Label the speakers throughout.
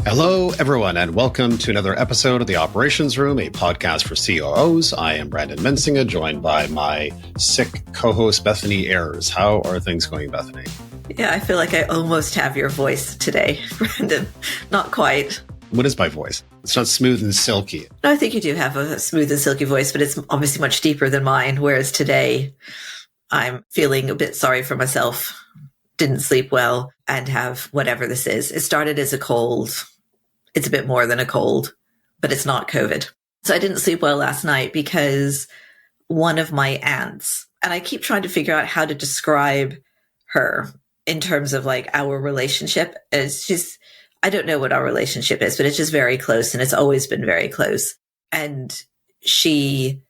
Speaker 1: Hello, everyone, and welcome to another episode of The Operations Room, a podcast for COOs. I am Brandon Mensinga, joined by my sick co-host, Bethany Ayers. How are things going, Bethany?
Speaker 2: Yeah, I feel like I almost have your voice today, Brandon. Not quite.
Speaker 1: What is my voice? It's not smooth and silky.
Speaker 2: No, I think you do have a smooth and silky voice, but it's obviously much deeper than mine, whereas today I'm feeling a bit sorry for myself. Didn't sleep well and have whatever this is. It started as a cold. It's a bit more than a cold, but it's not COVID. So I didn't sleep well last night because one of my aunts, and I keep trying to figure out how to describe her in terms of like our relationship. It's just, I don't know what our relationship is, but it's just very close and it's always been very close. And she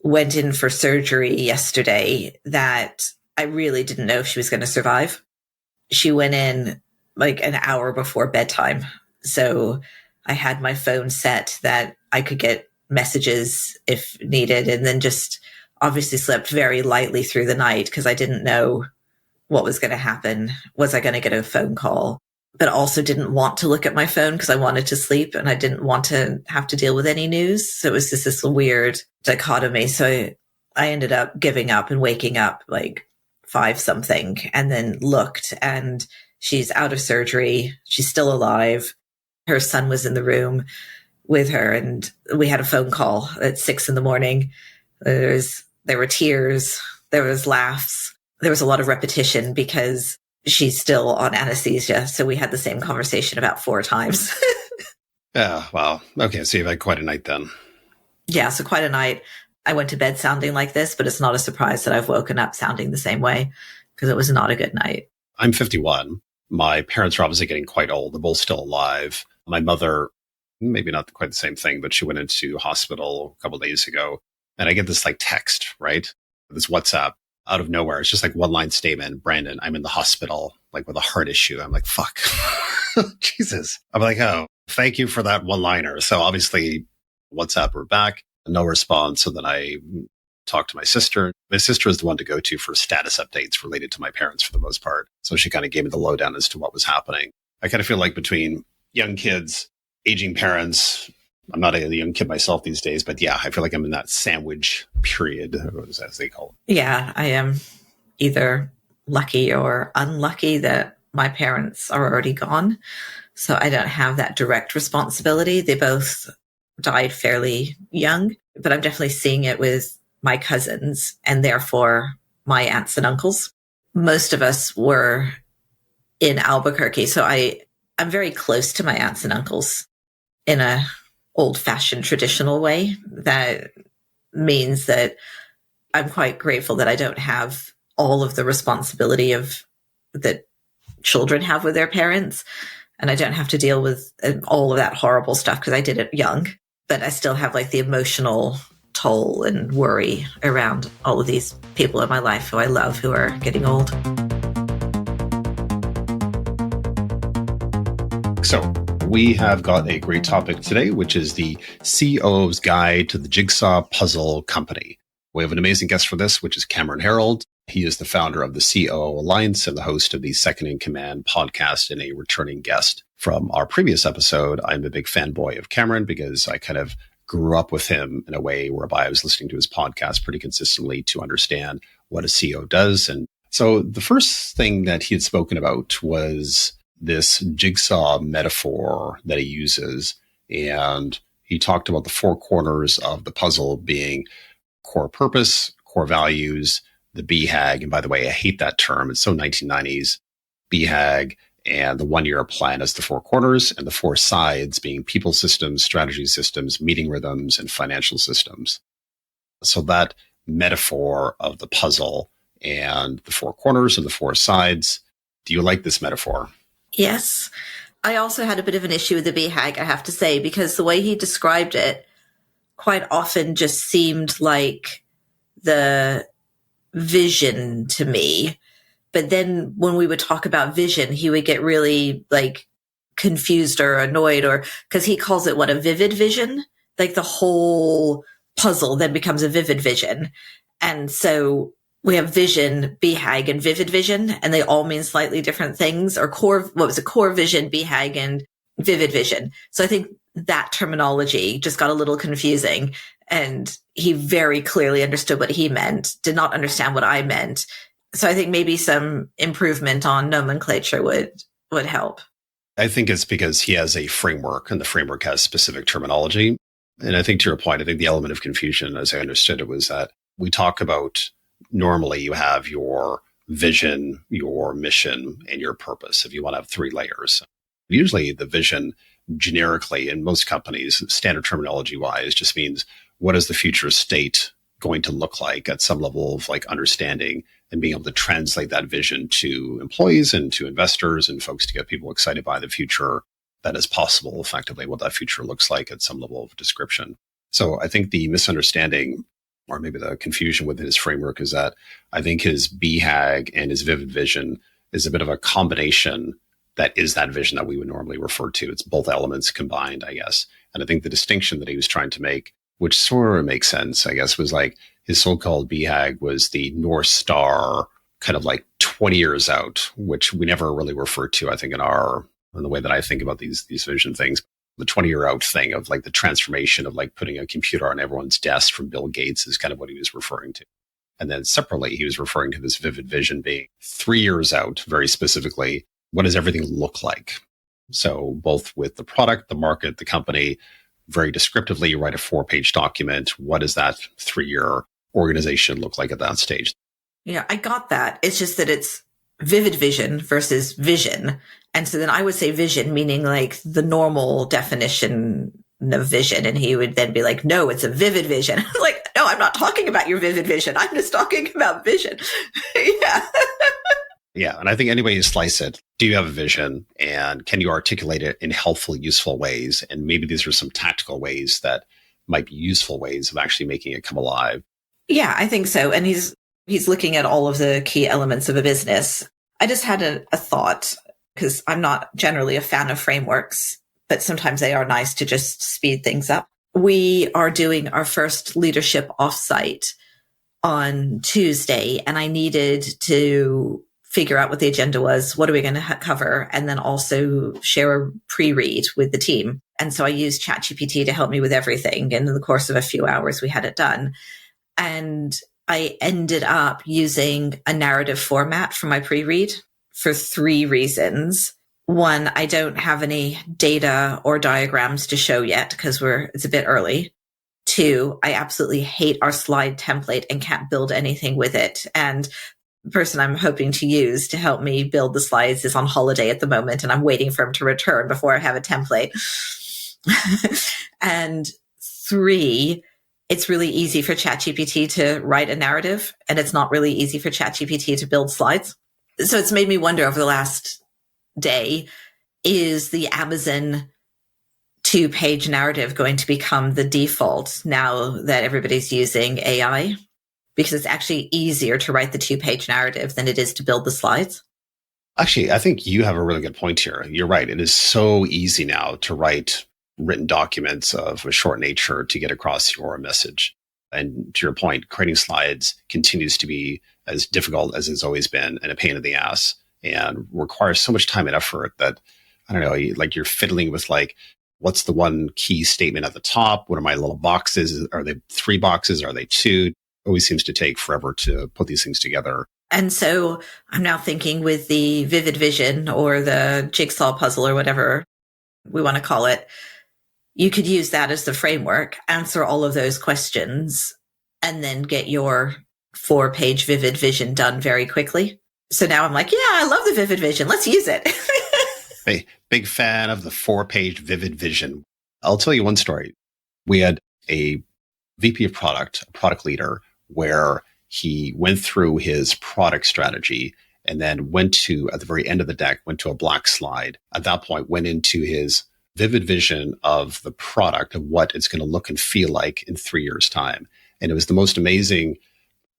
Speaker 2: went in for surgery yesterday that I really didn't know if she was going to survive. She went in like an hour before bedtime. So I had my phone set that I could get messages if needed, and then just obviously slept very lightly through the night because I didn't know what was going to happen. Was I going to get a phone call? But also didn't want to look at my phone because I wanted to sleep and I didn't want to have to deal with any news. So it was just this weird dichotomy. So I ended up giving up and waking up like 5 something and then looked, and she's out of surgery. She's still alive. Her son was in the room with her, and we had a phone call at 6 a.m. There were tears, there was laughs, there was a lot of repetition because she's still on anesthesia. So we had the same conversation about 4 times.
Speaker 1: Yeah, wow. Okay, so you've had quite a night then.
Speaker 2: Yeah, so quite a night. I went to bed sounding like this, but it's not a surprise that I've woken up sounding the same way because it was not a good night.
Speaker 1: I'm 51. My parents are obviously getting quite old. They're both still alive. My mother, maybe not quite the same thing, but she went into hospital a couple of days ago. And I get this like text, right? This WhatsApp out of nowhere. It's just like one line statement. Brandon, I'm in the hospital, like with a heart issue. I'm like, fuck. Jesus. I'm like, oh, thank you for that one liner. So obviously WhatsApp, we're back. No response. So then I talked to my sister. My sister is the one to go to for status updates related to my parents for the most part. So she kind of gave me the lowdown as to what was happening. I kind of feel like between young kids, aging parents, I'm not a young kid myself these days, but yeah, I feel like I'm in that sandwich period, as they call it.
Speaker 2: Yeah, I am either lucky or unlucky that my parents are already gone. So I don't have that direct responsibility. They both died fairly young, but I'm definitely seeing it with my cousins and therefore my aunts and uncles. Most of us were in Albuquerque. So I'm very close to my aunts and uncles in a old-fashioned traditional way. That means that I'm quite grateful that I don't have all of the responsibility of that children have with their parents. And I don't have to deal with all of that horrible stuff because I did it young. But I still have like the emotional toll and worry around all of these people in my life who I love who are getting old.
Speaker 1: So we have got a great topic today, which is the COO's Guide to the Jigsaw Puzzle Company. We have an amazing guest for this, which is Cameron Herold. He is the founder of the COO Alliance and the host of the Second in Command podcast and a returning guest. From our previous episode, I'm a big fanboy of Cameron because I kind of grew up with him in a way whereby I was listening to his podcast pretty consistently to understand what a CEO does. And so the first thing that he had spoken about was this jigsaw metaphor that he uses. And he talked about the 4 corners of the puzzle being core purpose, core values, the BHAG. And by the way, I hate that term. It's so 1990s. BHAG and the 1-year plan as the 4 corners, and the 4 sides being people systems, strategy systems, meeting rhythms, and financial systems. So that metaphor of the puzzle and the 4 corners and the 4 sides, do you like this metaphor?
Speaker 2: Yes. I also had a bit of an issue with the BHAG, I have to say, because the way he described it quite often just seemed like the vision to me. But then when we would talk about vision, he would get really like confused or annoyed, or because he calls it a vivid vision, like the whole puzzle then becomes a vivid vision. And so we have vision, BHAG, and vivid vision, and they all mean slightly different things. Or core vision, BHAG, and vivid vision. So I think that terminology just got a little confusing, and he very clearly understood what he meant, did not understand what I meant. So I think maybe some improvement on nomenclature would help.
Speaker 1: I think it's because he has a framework and the framework has specific terminology. And I think to your point, I think the element of confusion, as I understood it, was that we talk about normally you have your vision, your mission, and your purpose. If you want to have three layers, usually the vision generically in most companies, standard terminology wise, just means what is the future state going to look like at some level of like understanding and being able to translate that vision to employees and to investors and folks to get people excited by the future that is possible, effectively what that future looks like at some level of description. So I think the misunderstanding or maybe the confusion within his framework is that I think his BHAG and his vivid vision is a bit of a combination that is that vision that we would normally refer to. It's both elements combined, I guess. And I think the distinction that he was trying to make, which sort of makes sense, I guess, was like his so-called BHAG was the North Star kind of like 20 years out, which we never really refer to, I think, in the way that I think about these vision things. The 20-year out thing of like the transformation of like putting a computer on everyone's desk from Bill Gates is kind of what he was referring to. And then separately, he was referring to this vivid vision being 3 years out, very specifically. What does everything look like? So both with the product, the market, the company, very descriptively, you write a 4-page document. What does that 3-year organization look like at that stage?
Speaker 2: Yeah, I got that. It's just that it's vivid vision versus vision. And so then I would say vision, meaning like the normal definition of vision. And he would then be like, no, it's a vivid vision. I was like, no, I'm not talking about your vivid vision. I'm just talking about vision. Yeah.
Speaker 1: Yeah. And I think any way you slice it, do you have a vision and can you articulate it in helpful, useful ways? And maybe these are some tactical ways that might be useful ways of actually making it come alive.
Speaker 2: Yeah, I think so. And he's looking at all of the key elements of a business. I just had a thought, because I'm not generally a fan of frameworks, but sometimes they are nice to just speed things up. We are doing our first leadership offsite on Tuesday, and I needed to figure out what the agenda was. What are we going to cover? And then also share a pre-read with the team. And so I used ChatGPT to help me with everything. And in the course of a few hours, we had it done. And I ended up using a narrative format for my pre-read for 3 reasons. One, I don't have any data or diagrams to show yet because it's a bit early. 2, I absolutely hate our slide template and can't build anything with it. And the person I'm hoping to use to help me build the slides is on holiday at the moment, and I'm waiting for him to return before I have a template. And 3, it's really easy for ChatGPT to write a narrative, and it's not really easy for ChatGPT to build slides. So it's made me wonder over the last day, is the Amazon 2-page narrative going to become the default now that everybody's using AI? Because it's actually easier to write the 2-page narrative than it is to build the slides.
Speaker 1: Actually, I think you have a really good point here. You're right. It is so easy now to write written documents of a short nature to get across your message. And to your point, creating slides continues to be as difficult as it's always been and a pain in the ass and requires so much time and effort that, I don't know, like you're fiddling with like, what's the one key statement at the top? What are my little boxes? Are they 3 boxes? Are they 2? Always seems to take forever to put these things together.
Speaker 2: And so I'm now thinking with the vivid vision or the jigsaw puzzle or whatever we want to call it, you could use that as the framework, answer all of those questions, and then get your 4-page vivid vision done very quickly. So now I'm like, yeah, I love the vivid vision. Let's use it.
Speaker 1: Big fan of the 4-page vivid vision. I'll tell you one story. We had a VP of product, a product leader, where he went through his product strategy and then went to, at the very end of the deck, went to a black slide. At that point, went into his vivid vision of the product, of what it's going to look and feel like in 3 years' time. And it was the most amazing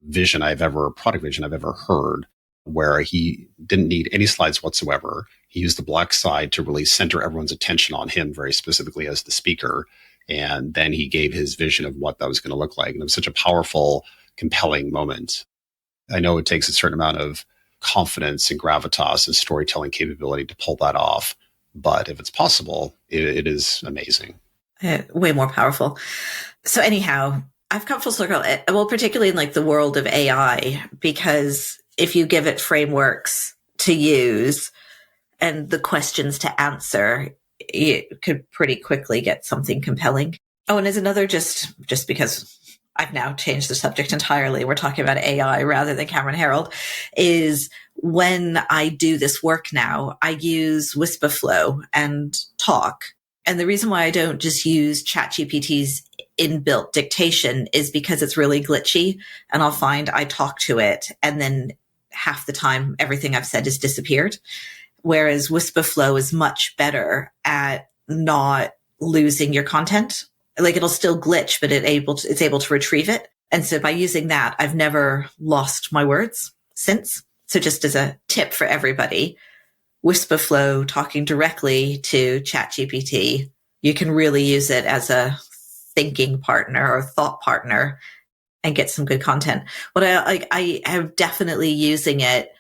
Speaker 1: product vision I've ever heard, where he didn't need any slides whatsoever. He used the black slide to really center everyone's attention on him very specifically as the speaker. And then he gave his vision of what that was going to look like. And it was such a powerful, compelling moment. I know it takes a certain amount of confidence and gravitas and storytelling capability to pull that off. But if it's possible, it is amazing.
Speaker 2: Way more powerful. So anyhow, I've come full circle. Well, particularly in like the world of AI, because if you give it frameworks to use and the questions to answer, you could pretty quickly get something compelling. Oh, and as another, just because I've now changed the subject entirely, we're talking about AI rather than Cameron Herold, is when I do this work now, I use Whisperflow and talk. And the reason why I don't just use ChatGPT's inbuilt dictation is because it's really glitchy, and I'll find I talk to it and then half the time everything I've said has disappeared. Whereas Whisperflow is much better at not losing your content. Like it'll still glitch, but it's able to retrieve it. And so by using that, I've never lost my words since. So just as a tip for everybody, Whisperflow talking directly to ChatGPT, you can really use it as a thinking partner or thought partner and get some good content. What I am definitely using it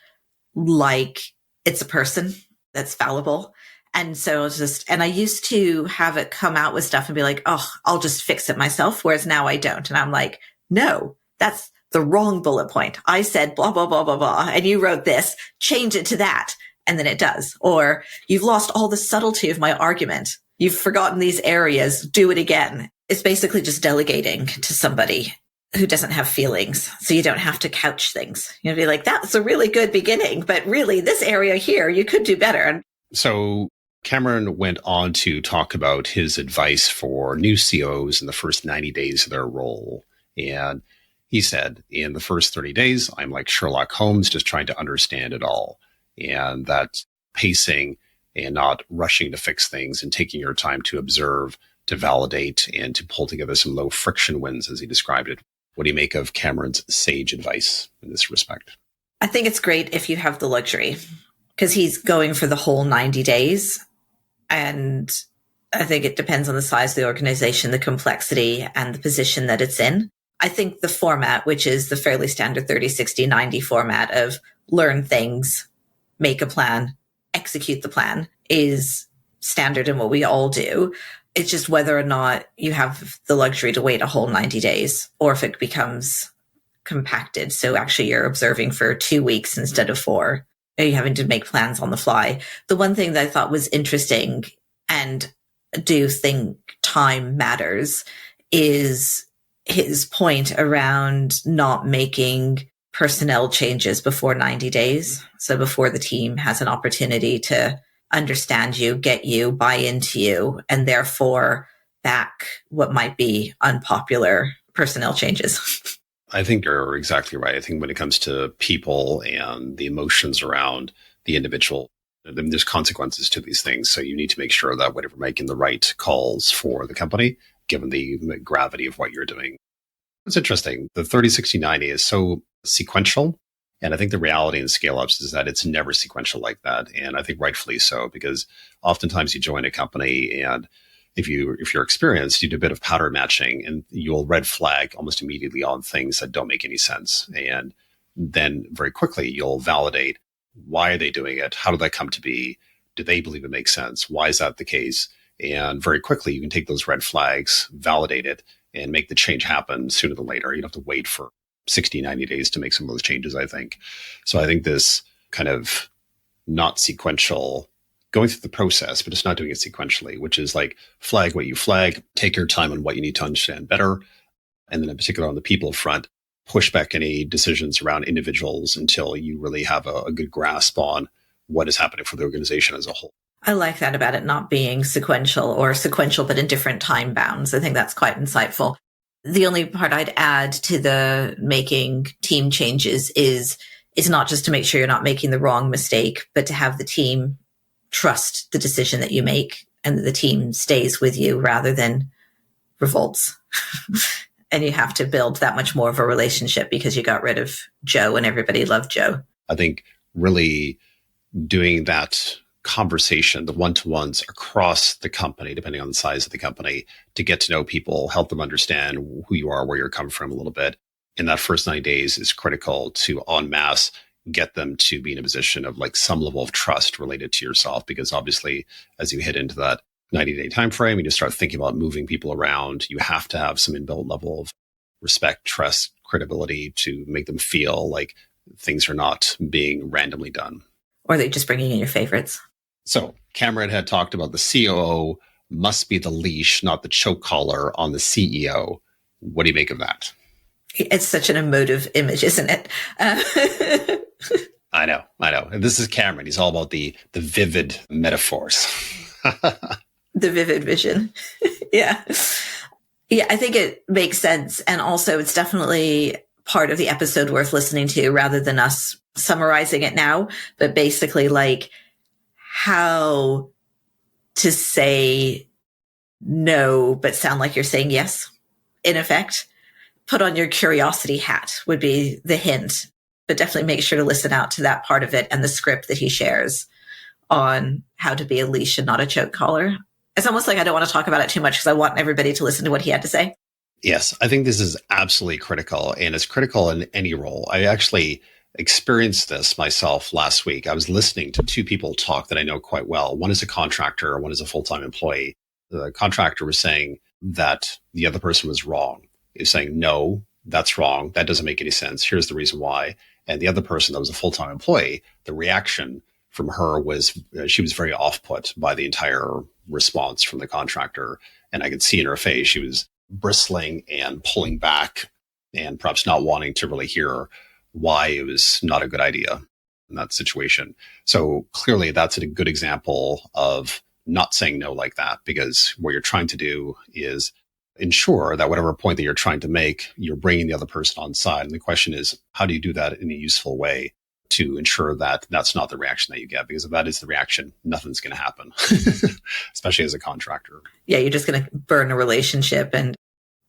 Speaker 2: like it's a person that's fallible. And so I used to have it come out with stuff and be like, oh, I'll just fix it myself. Whereas now I don't. And I'm like, no, that's the wrong bullet point. I said blah, blah, blah, blah, blah. And you wrote this, change it to that. And then it does. Or you've lost all the subtlety of my argument. You've forgotten these areas. Do it again. It's basically just delegating to somebody who doesn't have feelings. So you don't have to couch things. You'll be like, that's a really good beginning, but really this area here, you could do better.
Speaker 1: So Cameron went on to talk about his advice for new COOs in the first 90 days of their role. And he said, in the first 30 days, I'm like Sherlock Holmes, just trying to understand it all. And that pacing and not rushing to fix things and taking your time to observe, to validate, and to pull together some low friction wins, as he described it. What do you make of Cameron's sage advice in this respect?
Speaker 2: I think it's great if you have the luxury, because he's going for the whole 90 days. And I think it depends on the size of the organization, the complexity, and the position that it's in. I think the format, which is the fairly standard 30, 60, 90 format of learn things, make a plan, execute the plan, is standard in what we all do. It's just whether or not you have the luxury to wait a whole 90 days or if it becomes compacted. So actually you're observing for 2 weeks instead of 4. Are you having to make plans on the fly? The one thing that I thought was interesting, and do think time matters, is his point around not making personnel changes before 90 days. So before the team has an opportunity to understand you, get you, buy into you, and therefore back what might be unpopular personnel changes.
Speaker 1: I think you're exactly right. I think when it comes to people and the emotions around the individual, there's consequences to these things. So you need to make sure that whatever making the right calls for the company, given the gravity of what you're doing. It's interesting. The 30, 60, 90 is so sequential. And I think the reality in scale-ups is that it's never sequential like that. And I think rightfully so, because oftentimes you join a company and if you're experienced, you do a bit of pattern matching and you'll red flag almost immediately on things that don't make any sense. And then very quickly you'll validate, why are they doing it? How did that come to be? Do they believe it makes sense? Why is that the case? And very quickly you can take those red flags, validate it, and make the change happen sooner than later. You don't have to wait for 60, 90 days to make some of those changes, I think. So I think this kind of not sequential, going through the process, but just not doing it sequentially, which is like flag what you flag, take your time on what you need to understand better. And then in particular on the people front, push back any decisions around individuals until you really have a good grasp on what is happening for the organization as a whole.
Speaker 2: I like that about it not being sequential, or sequential but in different time bounds. I think that's quite insightful. The only part I'd add to the making team changes is not just to make sure you're not making the wrong mistake, but to have the team trust the decision that you make and that the team stays with you rather than revolts. And you have to build that much more of a relationship because you got rid of Joe and everybody loved Joe.
Speaker 1: I think really doing that conversation, the one-to-ones across the company, depending on the size of the company, to get to know people, help them understand who you are, where you're coming from a little bit. In that first 90 days is critical to en masse get them to be in a position of like some level of trust related to yourself. Because obviously, as you hit into that 90-day time frame and you start thinking about moving people around, you have to have some inbuilt level of respect, trust, credibility to make them feel like things are not being randomly done.
Speaker 2: Or they're just bringing in your favorites.
Speaker 1: So Cameron had talked about the COO must be the leash, not the choke collar on the CEO. What do you make of that?
Speaker 2: It's such an emotive image, isn't it?
Speaker 1: I know. And this is Cameron. He's all about the vivid metaphors.
Speaker 2: The vivid vision. Yeah. Yeah, I think it makes sense. And also it's definitely part of the episode worth listening to rather than us summarizing it now, but basically like how to say no, but sound like you're saying yes. In effect, put on your curiosity hat would be the hint, but definitely make sure to listen out to that part of it and the script that he shares on how to be a leash and not a choke collar. It's almost like I don't want to talk about it too much because I want everybody to listen to what he had to say.
Speaker 1: Yes, I think this is absolutely critical, and it's critical in any role. I actually experienced this myself last week. I was listening to two people talk that I know quite well. One is a contractor, one is a full-time employee. The contractor was saying that the other person was wrong. He was saying, no, that's wrong. That doesn't make any sense. Here's the reason why. And the other person that was a full-time employee, the reaction from her was she was very off-put by the entire response from the contractor. And I could see in her face, she was bristling and pulling back and perhaps not wanting to really hear why it was not a good idea in that situation. So clearly that's a good example of not saying no like that, because what you're trying to do is ensure that whatever point that you're trying to make, you're bringing the other person on side. And the question is, how do you do that in a useful way to ensure that that's not the reaction that you get? Because if that is the reaction, nothing's going to happen, especially as a contractor.
Speaker 2: Yeah, you're just going to burn a relationship and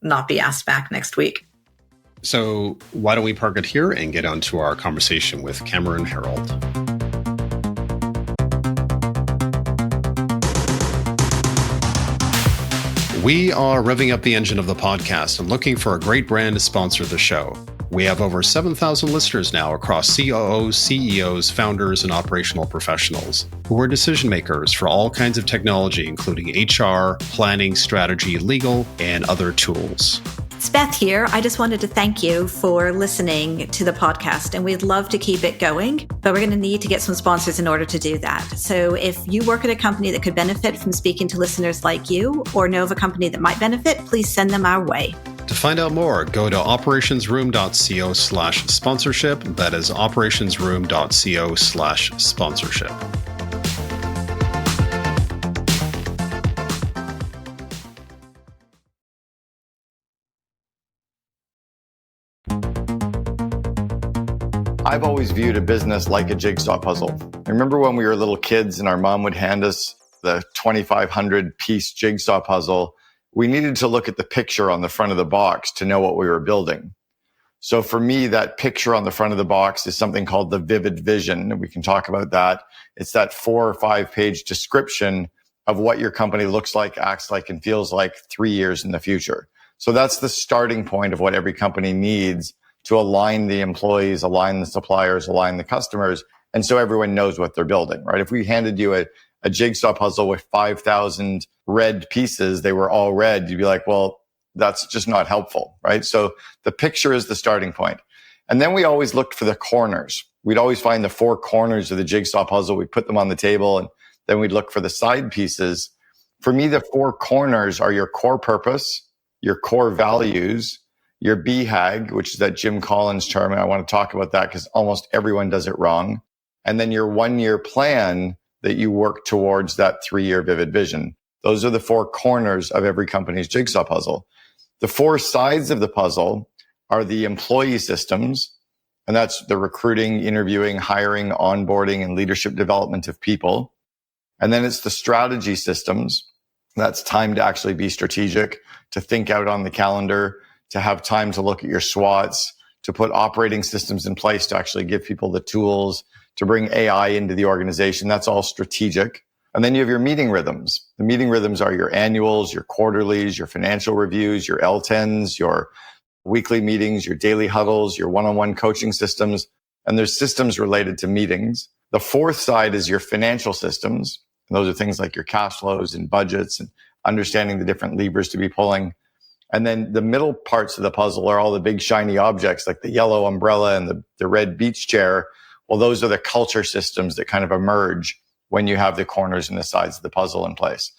Speaker 2: not be asked back next week.
Speaker 1: So why don't we park it here and get on to our conversation with Cameron Herold. We are revving up the engine of the podcast and looking for a great brand to sponsor the show. We have over 7,000 listeners now across COOs, CEOs, founders, and operational professionals who are decision makers for all kinds of technology, including HR, planning, strategy, legal, and other tools.
Speaker 3: It's Beth here. I just wanted to thank you for listening to the podcast, and we'd love to keep it going, but we're going to need to get some sponsors in order to do that. So if you work at a company that could benefit from speaking to listeners like you, or know of a company that might benefit, please send them our way.
Speaker 1: To find out more, go to operationsroom.co/sponsorship. That is operationsroom.co/sponsorship.
Speaker 4: I've always viewed a business like a jigsaw puzzle. I remember when we were little kids and our mom would hand us the 2,500 piece jigsaw puzzle, we needed to look at the picture on the front of the box to know what we were building. So for me, that picture on the front of the box is something called the vivid vision. We can talk about that. It's that 4 or 5 page description of what your company looks like, acts like, and feels like 3 years in the future. So that's the starting point of what every company needs to align the employees, align the suppliers, align the customers. And so everyone knows what they're building, right? If we handed you a jigsaw puzzle with 5,000 red pieces, they were all red, you'd be like, well, that's just not helpful, right? So the picture is the starting point. And then we always looked for the corners. We'd always find the 4 corners of the jigsaw puzzle. We'd put them on the table, and then we'd look for the side pieces. For me, the 4 corners are your core purpose, your core values, your BHAG, which is that Jim Collins term. And I want to talk about that because almost everyone does it wrong. And then your 1-year plan that you work towards that 3-year vivid vision. Those are the 4 corners of every company's jigsaw puzzle. The 4 sides of the puzzle are the employee systems. And that's the recruiting, interviewing, hiring, onboarding, and leadership development of people. And then it's the strategy systems. That's time to actually be strategic, to think out on the calendar, to have time to look at your SWOTs, to put operating systems in place to actually give people the tools, to bring AI into the organization. That's all strategic. And then you have your meeting rhythms. The meeting rhythms are your annuals, your quarterlies, your financial reviews, your L10s, your weekly meetings, your daily huddles, your one-on-one coaching systems. And there's systems related to meetings. The fourth side is your financial systems. And those are things like your cash flows and budgets and understanding the different levers to be pulling. And then the middle parts of the puzzle are all the big shiny objects like the yellow umbrella and the red beach chair. Well, those are the culture systems that kind of emerge when you have the corners and the sides of the puzzle in place.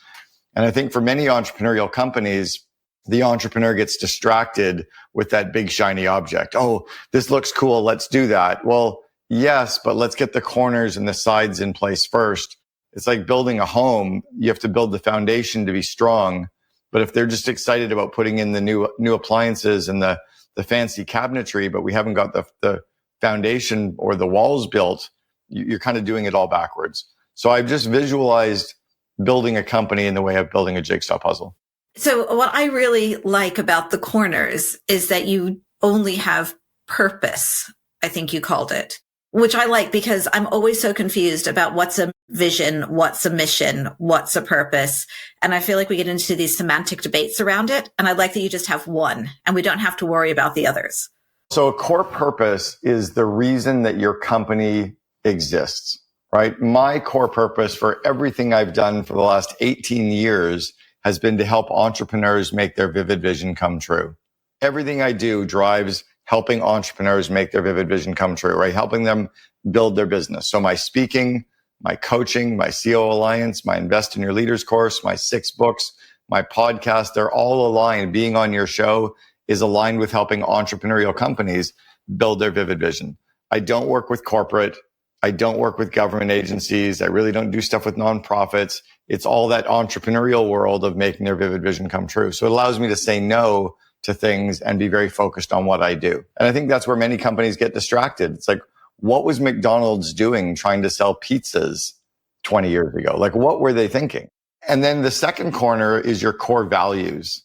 Speaker 4: And I think for many entrepreneurial companies, the entrepreneur gets distracted with that big shiny object. Oh, this looks cool. Let's do that. Well, yes, but let's get the corners and the sides in place first. It's like building a home. You have to build the foundation to be strong. But if they're just excited about putting in the new appliances and the fancy cabinetry, but we haven't got the foundation or the walls built, you're kind of doing it all backwards. So I've just visualized building a company in the way of building a jigsaw puzzle.
Speaker 3: So what I really like about the corners is that you only have purpose, I think you called it, which I like because I'm always so confused about what's a vision, what's a mission, what's a purpose. And I feel like we get into these semantic debates around it. And I like that you just have one and we don't have to worry about the others.
Speaker 4: So a core purpose is the reason that your company exists, right? My core purpose for everything I've done for the last 18 years has been to help entrepreneurs make their vivid vision come true. Everything I do drives helping entrepreneurs make their vivid vision come true, right? Helping them build their business. So my speaking, my coaching, my COO Alliance, my Invest in Your Leaders course, my 6 books, my podcast, they're all aligned. Being on your show is aligned with helping entrepreneurial companies build their vivid vision. I don't work with corporate. I don't work with government agencies. I really don't do stuff with nonprofits. It's all that entrepreneurial world of making their vivid vision come true. So it allows me to say no to things and be very focused on what I do. And I think that's where many companies get distracted. It's like, what was McDonald's doing trying to sell pizzas 20 years ago? Like, what were they thinking? And then the second corner is your core values.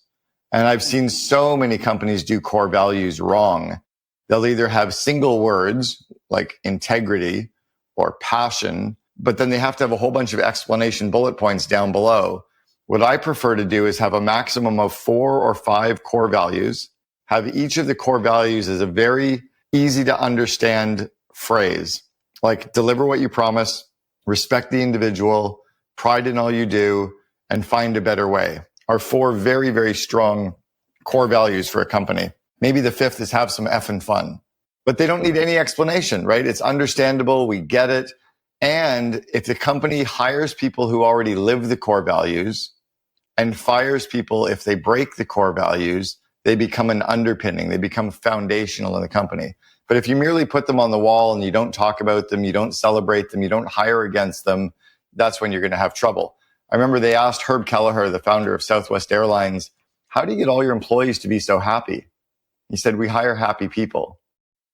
Speaker 4: And I've seen so many companies do core values wrong. They'll either have single words like integrity or passion, but then they have to have a whole bunch of explanation bullet points down below. What I prefer to do is have a maximum of 4 or 5 core values, have each of the core values as a very easy to understand phrase, like deliver what you promise, respect the individual, pride in all you do, and find a better way are 4 very, very strong core values for a company. Maybe the 5th is have some effing fun, but they don't need any explanation, right? It's understandable. We get it. And if the company hires people who already live the core values and fires people if they break the core values, they become an underpinning. They become foundational in the company. But if you merely put them on the wall and you don't talk about them, you don't celebrate them, you don't hire against them, that's when you're going to have trouble. I remember they asked Herb Kelleher, the founder of Southwest Airlines, how do you get all your employees to be so happy? He said, we hire happy people.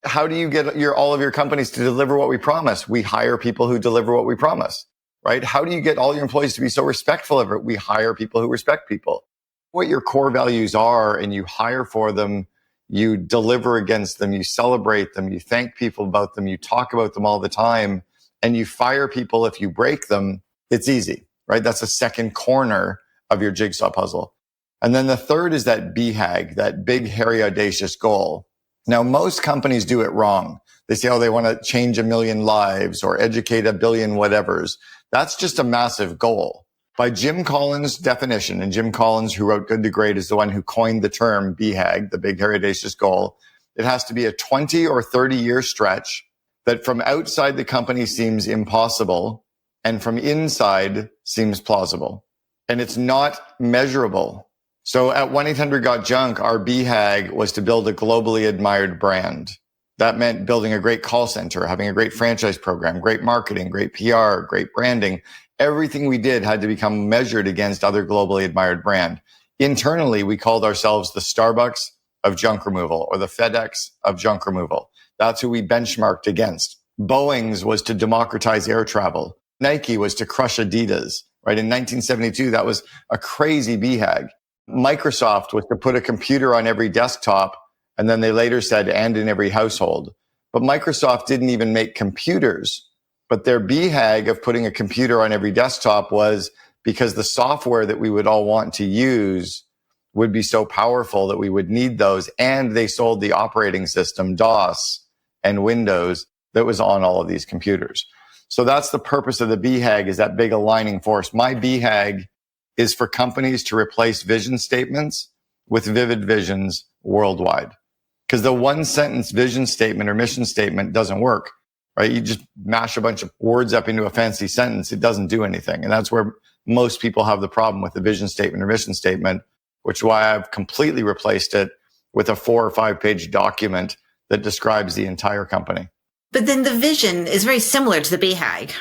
Speaker 4: How do you get all of your companies to deliver what we promise? We hire people who deliver what we promise, right? How do you get all your employees to be so respectful of it? We hire people who respect people. What your core values are and you hire for them, you deliver against them, you celebrate them, you thank people about them, you talk about them all the time, and you fire people if you break them, it's easy, right? That's a second corner of your jigsaw puzzle. And then the third is that BHAG, that big, hairy, audacious goal. Now, most companies do it wrong. They say, oh, they want to change 1 million lives or educate 1 billion whatevers. That's just a massive goal. By Jim Collins' definition, and Jim Collins, who wrote Good to Great, is the one who coined the term BHAG, the big, hairy, audacious goal. It has to be a 20 or 30-year stretch that from outside the company seems impossible and from inside seems plausible. And it's not measurable. So at 1-800-GOT-JUNK, our BHAG was to build a globally admired brand. That meant building a great call center, having a great franchise program, great marketing, great PR, great branding. Everything we did had to become measured against other globally admired brand. Internally, we called ourselves the Starbucks of junk removal or the FedEx of junk removal. That's who we benchmarked against. Boeing's was to democratize air travel. Nike was to crush Adidas, right? In 1972, that was a crazy BHAG. Microsoft was to put a computer on every desktop, and then they later said, and in every household. But Microsoft didn't even make computers. But their BHAG of putting a computer on every desktop was because the software that we would all want to use would be so powerful that we would need those. And they sold the operating system, DOS and Windows, that was on all of these computers. So that's the purpose of the BHAG, is that big aligning force. My BHAG is for companies to replace vision statements with vivid visions worldwide. Because the one sentence vision statement or mission statement doesn't work, right? You just mash a bunch of words up into a fancy sentence. It doesn't do anything. And that's where most people have the problem with the vision statement or mission statement, which is why I've completely replaced it with a 4 or 5 page document that describes the entire company.
Speaker 3: But then the vision is very similar to the BHAG.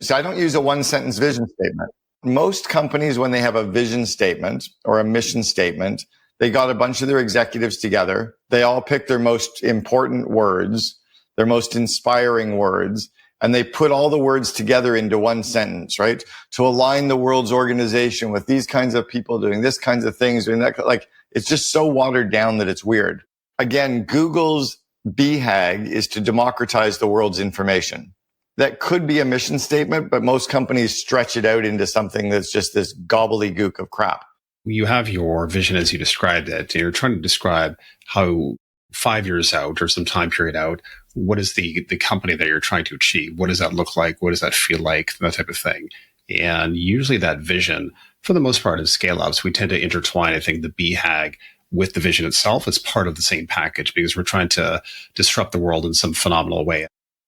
Speaker 4: So I don't use a one sentence vision statement. Most companies, when they have a vision statement or a mission statement, they got a bunch of their executives together. They all picked their most important words, their most inspiring words, and they put all the words together into one sentence, right? To align the world's organization with these kinds of people doing this kinds of things, doing that. Like, it's just so watered down that it's weird. Again, Google's BHAG is to democratize the world's information. That could be a mission statement, but most companies stretch it out into something that's just this gobbledygook of crap.
Speaker 1: You have your vision as you described it. You're trying to describe how 5 years out or some time period out, what is the company that you're trying to achieve? What does that look like? What does that feel like? That type of thing. And usually that vision, for the most part, in scale-ups, we tend to intertwine, I think, the BHAG with the vision itself as part of the same package because we're trying to disrupt the world in some phenomenal way.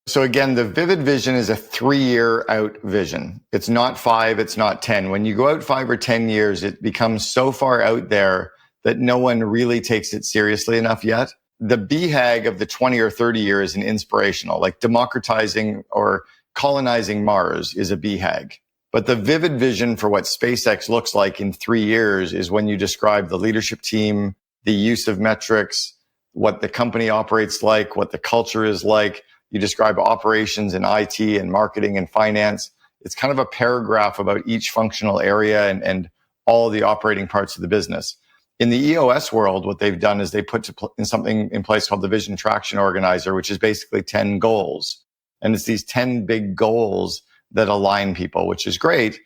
Speaker 4: So again, the vivid vision is a 3-year out vision. It's not 5, it's not 10. When you go out 5 or 10 years, it becomes so far out there that no one really takes it seriously enough yet. The BHAG of the 20 or 30 years is an inspirational, like democratizing or colonizing Mars is a BHAG. But the vivid vision for what SpaceX looks like in 3 years is when you describe the leadership team, the use of metrics, what the company operates like, what the culture is like. You describe operations and IT and marketing and finance. It's kind of a paragraph about each functional area and all the operating parts of the business. In the EOS world, what they've done is they put something in place called the Vision Traction Organizer, which is basically 10 goals. And it's these 10 big goals that align people, which is great.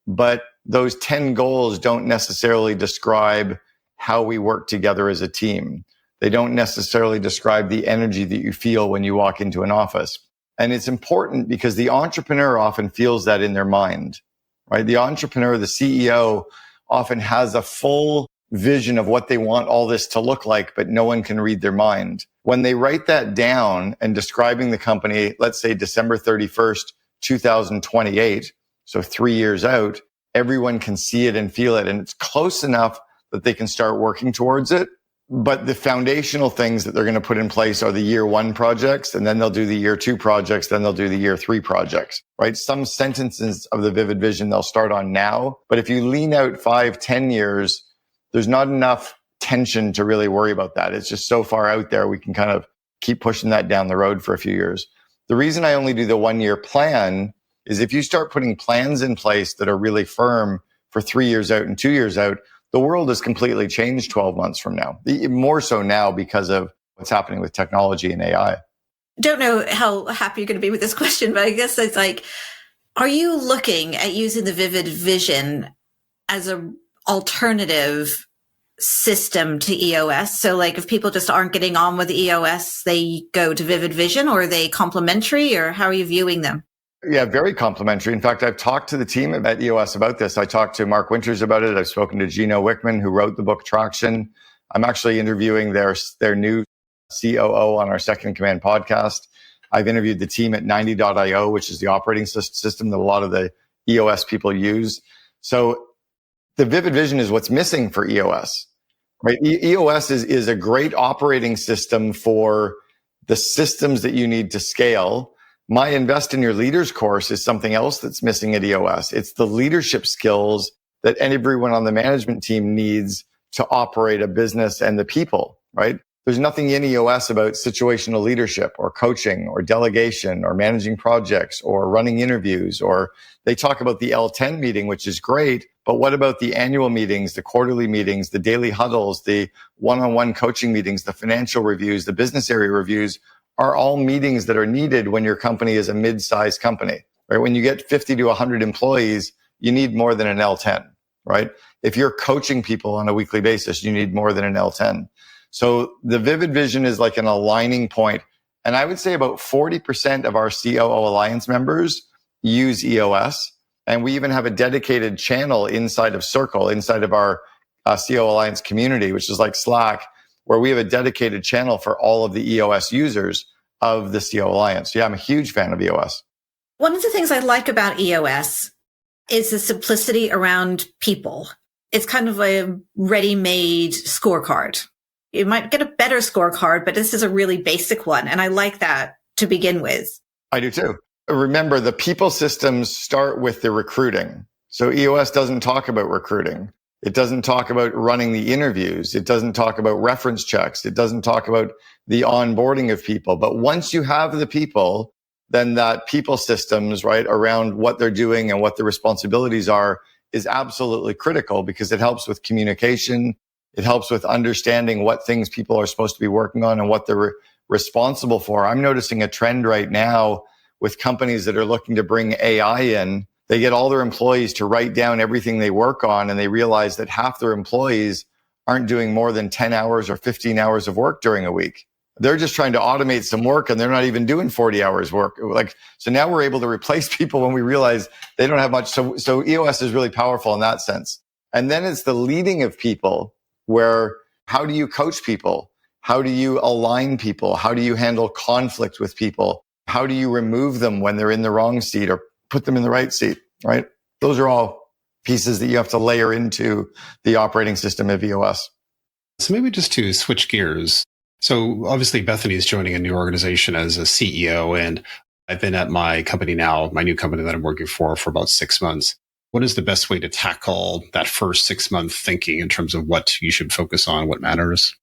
Speaker 4: But those 10 goals don't necessarily describe how we work together as a team. They don't necessarily describe the energy that you feel when you walk into an office. And it's important because the entrepreneur often feels that in their mind, right? The entrepreneur, the CEO, often has a full vision of what they want all this to look like, but no one can read their mind. When they write that down and describing the company, let's say December 31st, 2028, so 3 years out, everyone can see it and feel it. And it's close enough that they can start working towards it. But the foundational things that they're going to put in place are the year 1 projects, and then they'll do the year 2 projects, then they'll do the year 3 projects, right? Some sentences of the vivid vision they'll start on now. But if you lean out 5, 10 years, there's not enough tension to really worry about that. It's just so far out there, we can kind of keep pushing that down the road for a few years. The reason I only do the 1-year plan is if you start putting plans in place that are really firm for 3 years out and 2 years out, the world has completely changed 12 months from now, more so now because of what's happening with technology and AI.
Speaker 3: Don't know how happy you're going to be with this question, but I guess it's like, are you looking at using the vivid vision as an alternative system to EOS? So like if people just aren't getting on with EOS, they go to vivid vision, or are they complementary, or how are you viewing them?
Speaker 4: Yeah, very complimentary. In fact, I've talked to the team at EOS about this. I talked to Mark Winters about it. I've spoken to Gino Wickman, who wrote the book Traction. I'm actually interviewing their new COO on our Second in Command podcast. I've interviewed the team at 90.io, which is the operating system that a lot of the EOS people use. So the vivid vision is what's missing for EOS, right? EOS is a great operating system for the systems that you need to scale. My Invest in Your Leaders course is something else that's missing at EOS. It's the leadership skills that everyone on the management team needs to operate a business and the people, right? There's nothing in EOS about situational leadership or coaching or delegation or managing projects or running interviews, or they talk about the L10 meeting, which is great. But what about the annual meetings, the quarterly meetings, the daily huddles, the one-on-one coaching meetings, the financial reviews, the business area reviews? Are all meetings that are needed when your company is a mid-sized company, right? When you get 50 to 100 employees, you need more than an L10, right? If you're coaching people on a weekly basis, you need more than an L10. So the vivid vision is like an aligning point. And I would say about 40% of our COO Alliance members use EOS. And we even have a dedicated channel inside of Circle, inside of our COO Alliance community, which is like Slack, where we have a dedicated channel for all of the EOS users of the COO Alliance. Yeah, I'm a huge fan of EOS.
Speaker 3: One of the things I like about EOS is the simplicity around people. It's kind of a ready-made scorecard. You might get a better scorecard, but this is a really basic one. And I like that to begin with.
Speaker 4: I do too. Remember, the people systems start with the recruiting. So EOS doesn't talk about recruiting. It doesn't talk about running the interviews. It doesn't talk about reference checks. It doesn't talk about the onboarding of people. But once you have the people, then that people systems, right, around what they're doing and what the responsibilities are is absolutely critical because it helps with communication. It helps with understanding what things people are supposed to be working on and what they're responsible for. I'm noticing a trend right now with companies that are looking to bring AI in. They get all their employees to write down everything they work on, and they realize that half their employees aren't doing more than 10 hours or 15 hours of work during a week. They're just trying to automate some work, and they're not even doing 40 hours work. So now we're able to replace people when we realize they don't have much. So EOS is really powerful in that sense. And then it's the leading of people, where how do you coach people? How do you align people? How do you handle conflict with people? How do you remove them when they're in the wrong seat or put them in the right seat, right? Those are all pieces that you have to layer into the operating system of EOS.
Speaker 1: So maybe just to switch gears. So obviously Bethany is joining a new organization as a CEO, and I've been at my company now, my new company that I'm working for about 6 months. What is the best way to tackle that first 6-month thinking in terms of what you should focus on, what matters?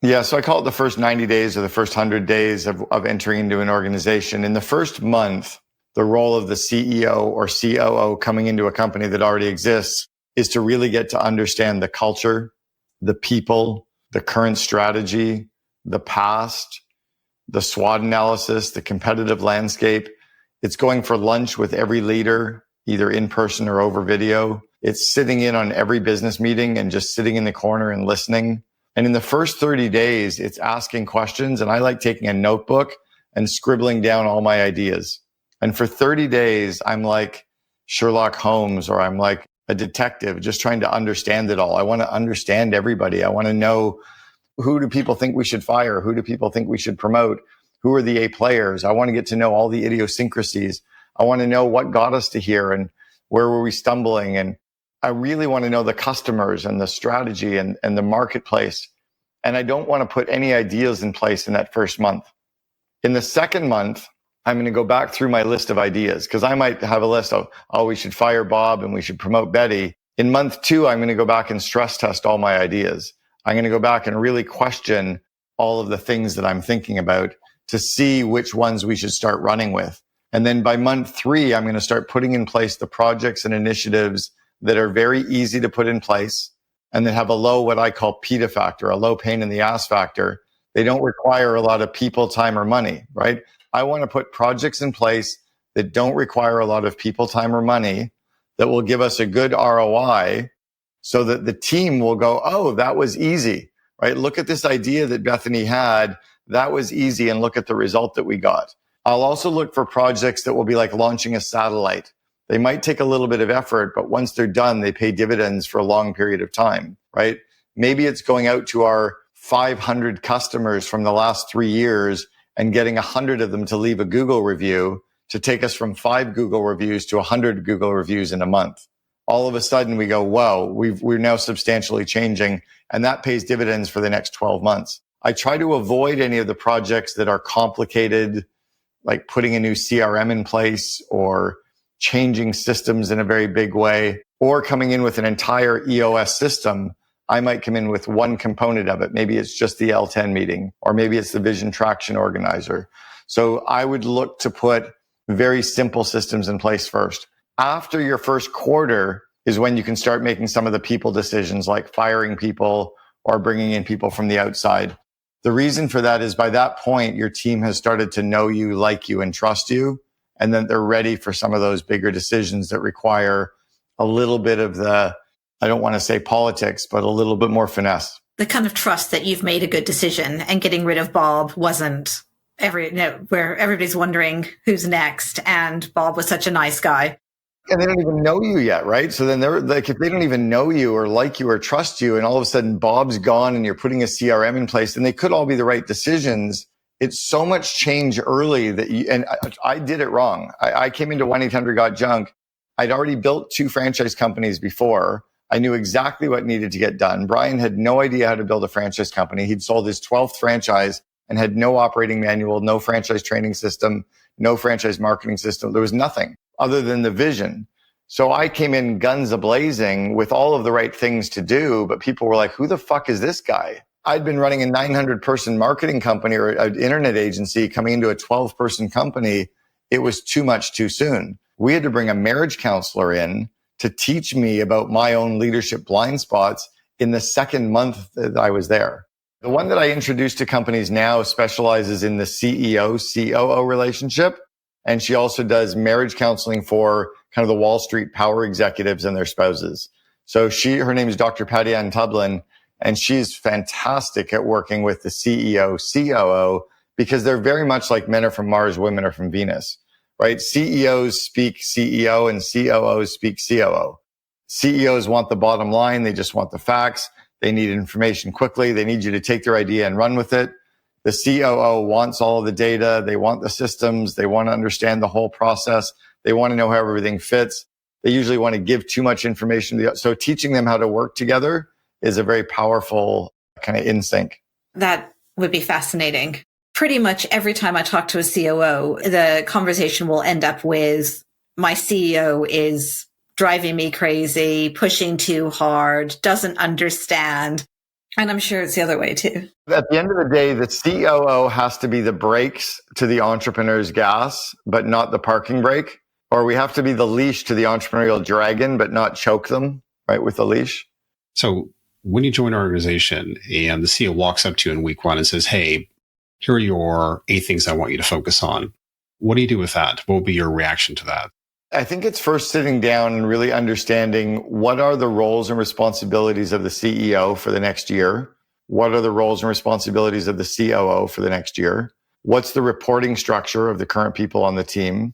Speaker 4: Yeah, so I call it the first 90 days or the first 100 days of entering into an organization. In the first month, the role of the CEO or COO coming into a company that already exists is to really get to understand the culture, the people, the current strategy, the past, the SWOT analysis, the competitive landscape. It's going for lunch with every leader, either in person or over video. It's sitting in on every business meeting and just sitting in the corner and listening. And in the first 30 days, it's asking questions. And I like taking a notebook and scribbling down all my ideas. And for 30 days, I'm like Sherlock Holmes, or I'm like a detective, just trying to understand it all. I want to understand everybody. I want to know, who do people think we should fire? Who do people think we should promote? Who are the A players? I want to get to know all the idiosyncrasies. I want to know what got us to here and where were we stumbling. And I really want to know the customers and the strategy and the marketplace. And I don't want to put any ideas in place in that first month. In the second month, I'm going to go back through my list of ideas, because I might have a list of, oh, we should fire Bob and we should promote Betty. In month 2, I'm going to go back and stress test all my ideas. I'm going to go back and really question all of the things that I'm thinking about to see which ones we should start running with. And then by month 3, I'm going to start putting in place the projects and initiatives that are very easy to put in place and that have a low, what I call PETA factor, a low pain in the ass factor. They don't require a lot of people, time, or money, right? I want to put projects in place that don't require a lot of people, time, or money, that will give us a good ROI so that the team will go, oh, that was easy, right? Look at this idea that Bethany had. That was easy. And look at the result that we got. I'll also look for projects that will be like launching a satellite. They might take a little bit of effort, but once they're done, they pay dividends for a long period of time, right? Maybe it's going out to our 500 customers from the last 3 years and getting 100 of them to leave a Google review to take us from 5 Google reviews to 100 Google reviews in a month. All of a sudden we go, whoa, we're now substantially changing, and that pays dividends for the next 12 months. I try to avoid any of the projects that are complicated, like putting a new CRM in place or changing systems in a very big way, or coming in with an entire EOS system. I might come in with one component of it. Maybe it's just the L10 meeting, or maybe it's the vision traction organizer. So I would look to put very simple systems in place first. After your first quarter is when you can start making some of the people decisions, like firing people or bringing in people from the outside. The reason for that is by that point, your team has started to know you, like you, and trust you. And then they're ready for some of those bigger decisions that require a little bit of the, I don't want to say politics, but a little bit more finesse.
Speaker 3: The kind of trust that you've made a good decision, and getting rid of Bob wasn't where everybody's wondering who's next. And Bob was such a nice guy.
Speaker 4: And they don't even know you yet, right? So then they're like, if they don't even know you or like you or trust you, and all of a sudden Bob's gone and you're putting a CRM in place, and they could all be the right decisions. It's so much change early that I did it wrong. I came into 1-800-GOT-JUNK. I'd already built 2 franchise companies before. I knew exactly what needed to get done. Brian had no idea how to build a franchise company. He'd sold his 12th franchise and had no operating manual, no franchise training system, no franchise marketing system. There was nothing other than the vision. So I came in guns a-blazing with all of the right things to do, but people were like, who the fuck is this guy? I'd been running a 900-person marketing company or an internet agency, coming into a 12-person company. It was too much too soon. We had to bring a marriage counselor in to teach me about my own leadership blind spots in the second month that I was there. The one that I introduced to companies now specializes in the CEO-COO relationship. And she also does marriage counseling for kind of the Wall Street power executives and their spouses. So her name is Dr. Patty Ann Tublin, and she's fantastic at working with the CEO, COO, because they're very much like men are from Mars, women are from Venus, right? CEOs speak CEO and COOs speak COO. CEOs want the bottom line. They just want the facts. They need information quickly. They need you to take their idea and run with it. The COO wants all of the data. They want the systems. They want to understand the whole process. They want to know how everything fits. They usually want to give too much information. So teaching them how to work together is a very powerful kind of in sync.
Speaker 3: That would be fascinating. Pretty much every time I talk to a COO, the conversation will end up with, my CEO is driving me crazy, pushing too hard, doesn't understand. And I'm sure it's the other way too.
Speaker 4: At the end of the day, the COO has to be the brakes to the entrepreneur's gas, but not the parking brake. Or we have to be the leash to the entrepreneurial dragon, but not choke them, right, with the leash.
Speaker 1: So when you join an organization and the CEO walks up to you in week 1 and says, hey, here are your 8 things I want you to focus on. What do you do with that? What will be your reaction to that?
Speaker 4: I think it's first sitting down and really understanding what are the roles and responsibilities of the CEO for the next year? What are the roles and responsibilities of the COO for the next year? What's the reporting structure of the current people on the team?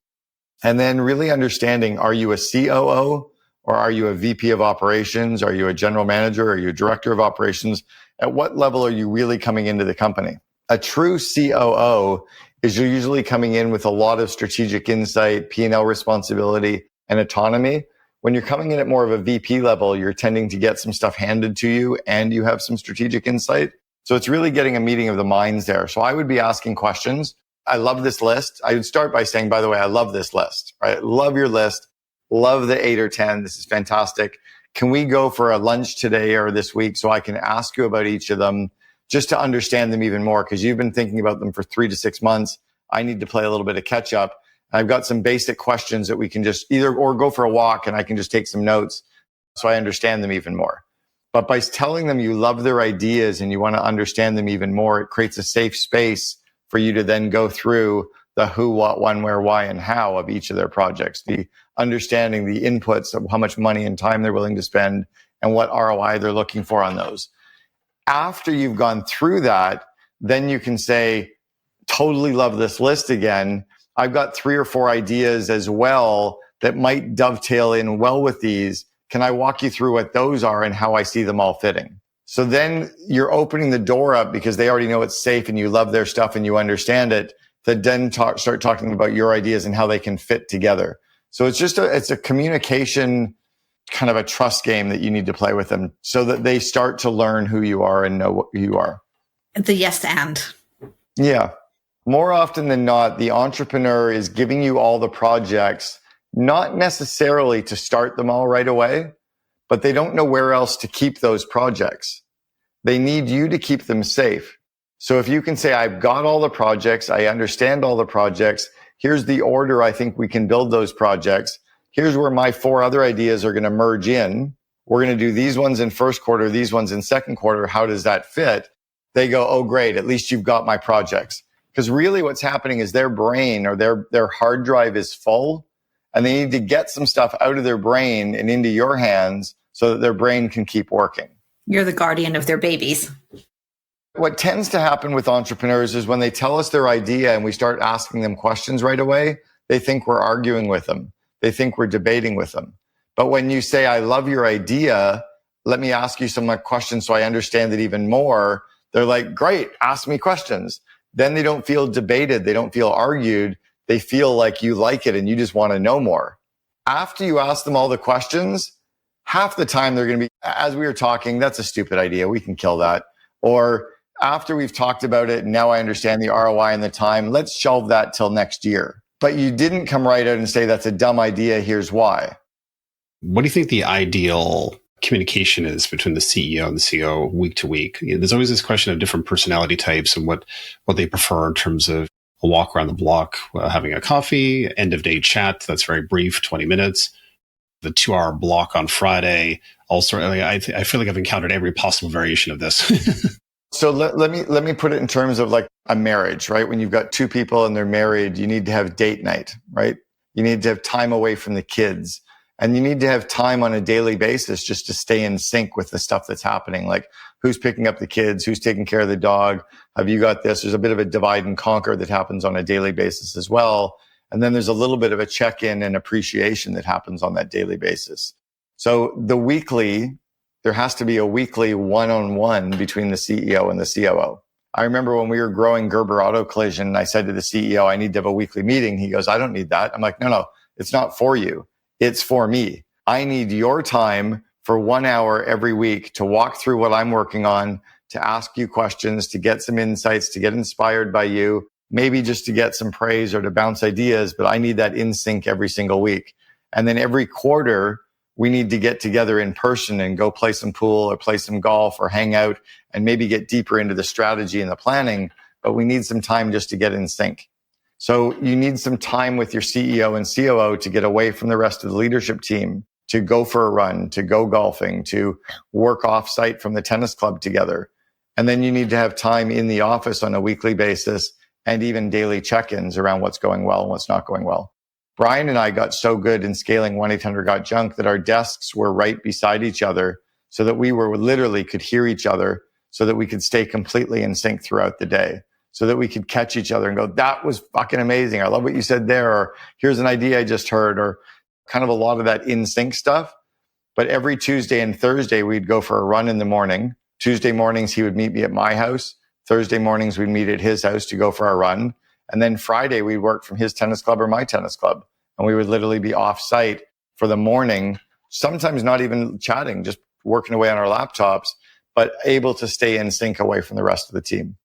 Speaker 4: And then really understanding, are you a COO or are you a VP of operations? Are you a general manager? Are you a director of operations? At what level are you really coming into the company? A true COO is you're usually coming in with a lot of strategic insight, P&L responsibility, and autonomy. When you're coming in at more of a VP level, you're tending to get some stuff handed to you and you have some strategic insight. So it's really getting a meeting of the minds there. So I would be asking questions. I love this list. I would start by saying, by the way, I love this list, right? Love your list. Love the 8 or 10. This is fantastic. Can we go for a lunch today or this week so I can ask you about each of them just to understand them even more? Because you've been thinking about them for 3 to 6 months. I need to play a little bit of catch up. I've got some basic questions that we can just or go for a walk and I can just take some notes so I understand them even more. But by telling them you love their ideas and you want to understand them even more, it creates a safe space for you to then go through the who, what, when, where, why, and how of each of their projects, the understanding the inputs of how much money and time they're willing to spend and what ROI they're looking for on those. After you've gone through that, then you can say, totally love this list again. I've got 3 or 4 ideas as well that might dovetail in well with these. Can I walk you through what those are and how I see them all fitting? So then you're opening the door up because they already know it's safe and you love their stuff and you understand it, to then start talking about your ideas and how they can fit together. So it's just it's a communication, kind of a trust game that you need to play with them so that they start to learn who you are and know who you are.
Speaker 3: The yes and.
Speaker 4: Yeah. More often than not, the entrepreneur is giving you all the projects, not necessarily to start them all right away, but they don't know where else to keep those projects. They need you to keep them safe. So if you can say, I've got all the projects, I understand all the projects, here's the order I think we can build those projects. Here's where my 4 other ideas are going to merge in. We're going to do these ones in first quarter, these ones in second quarter. How does that fit? They go, oh, great. At least you've got my projects. Because really what's happening is their brain or their hard drive is full and they need to get some stuff out of their brain and into your hands so that their brain can keep working.
Speaker 3: You're the guardian of their babies.
Speaker 4: What tends to happen with entrepreneurs is when they tell us their idea and we start asking them questions right away, they think we're arguing with them. They think we're debating with them. But when you say, I love your idea, let me ask you some questions so I understand it even more, they're like, great, ask me questions. Then they don't feel debated. They don't feel argued. They feel like you like it and you just want to know more. After you ask them all the questions, half the time they're going to be, as we were talking, that's a stupid idea. We can kill that. Or after we've talked about it, now I understand the ROI and the time, let's shelve that till next year. But you didn't come right out and say, that's a dumb idea. Here's why.
Speaker 1: What do you think the ideal communication is between the CEO and the COO week to week? There's always this question of different personality types and what they prefer in terms of a walk around the block, having a coffee, end of day chat. That's very brief, 20 minutes. The 2-hour block on Friday. Also, I feel like I've encountered every possible variation of this.
Speaker 4: So let me put it in terms of like a marriage, right? When you've got two people and they're married, you need to have date night, right? You need to have time away from the kids. And you need to have time on a daily basis just to stay in sync with the stuff that's happening. Like who's picking up the kids, who's taking care of the dog. Have you got this? There's a bit of a divide and conquer that happens on a daily basis as well. And then there's a little bit of a check-in and appreciation that happens on that daily basis. So there has to be a weekly one-on-one between the CEO and the COO. I remember when we were growing Gerber Auto Collision, I said to the CEO, I need to have a weekly meeting. He goes, I don't need that. I'm like, no, it's not for you. It's for me. I need your time for 1 hour every week to walk through what I'm working on, to ask you questions, to get some insights, to get inspired by you, maybe just to get some praise or to bounce ideas. But I need that in sync every single week. And then every quarter, we need to get together in person and go play some pool or play some golf or hang out and maybe get deeper into the strategy and the planning. But we need some time just to get in sync. So you need some time with your CEO and COO to get away from the rest of the leadership team, to go for a run, to go golfing, to work off site from the tennis club together. And then you need to have time in the office on a weekly basis and even daily check-ins around what's going well and what's not going well. Brian and I got so good in scaling 1-800-GOT-JUNK that our desks were right beside each other so that we were literally could hear each other so that we could stay completely in sync throughout the day. So that we could catch each other and go, that was fucking amazing. I love what you said there. Or here's an idea I just heard, or kind of a lot of that in sync stuff. But every Tuesday and Thursday, we'd go for a run in the morning. Tuesday mornings, he would meet me at my house. Thursday mornings, we'd meet at his house to go for a run. And then Friday, we'd work from his tennis club or my tennis club. And we would literally be off site for the morning, sometimes not even chatting, just working away on our laptops, but able to stay in sync away from the rest of the team.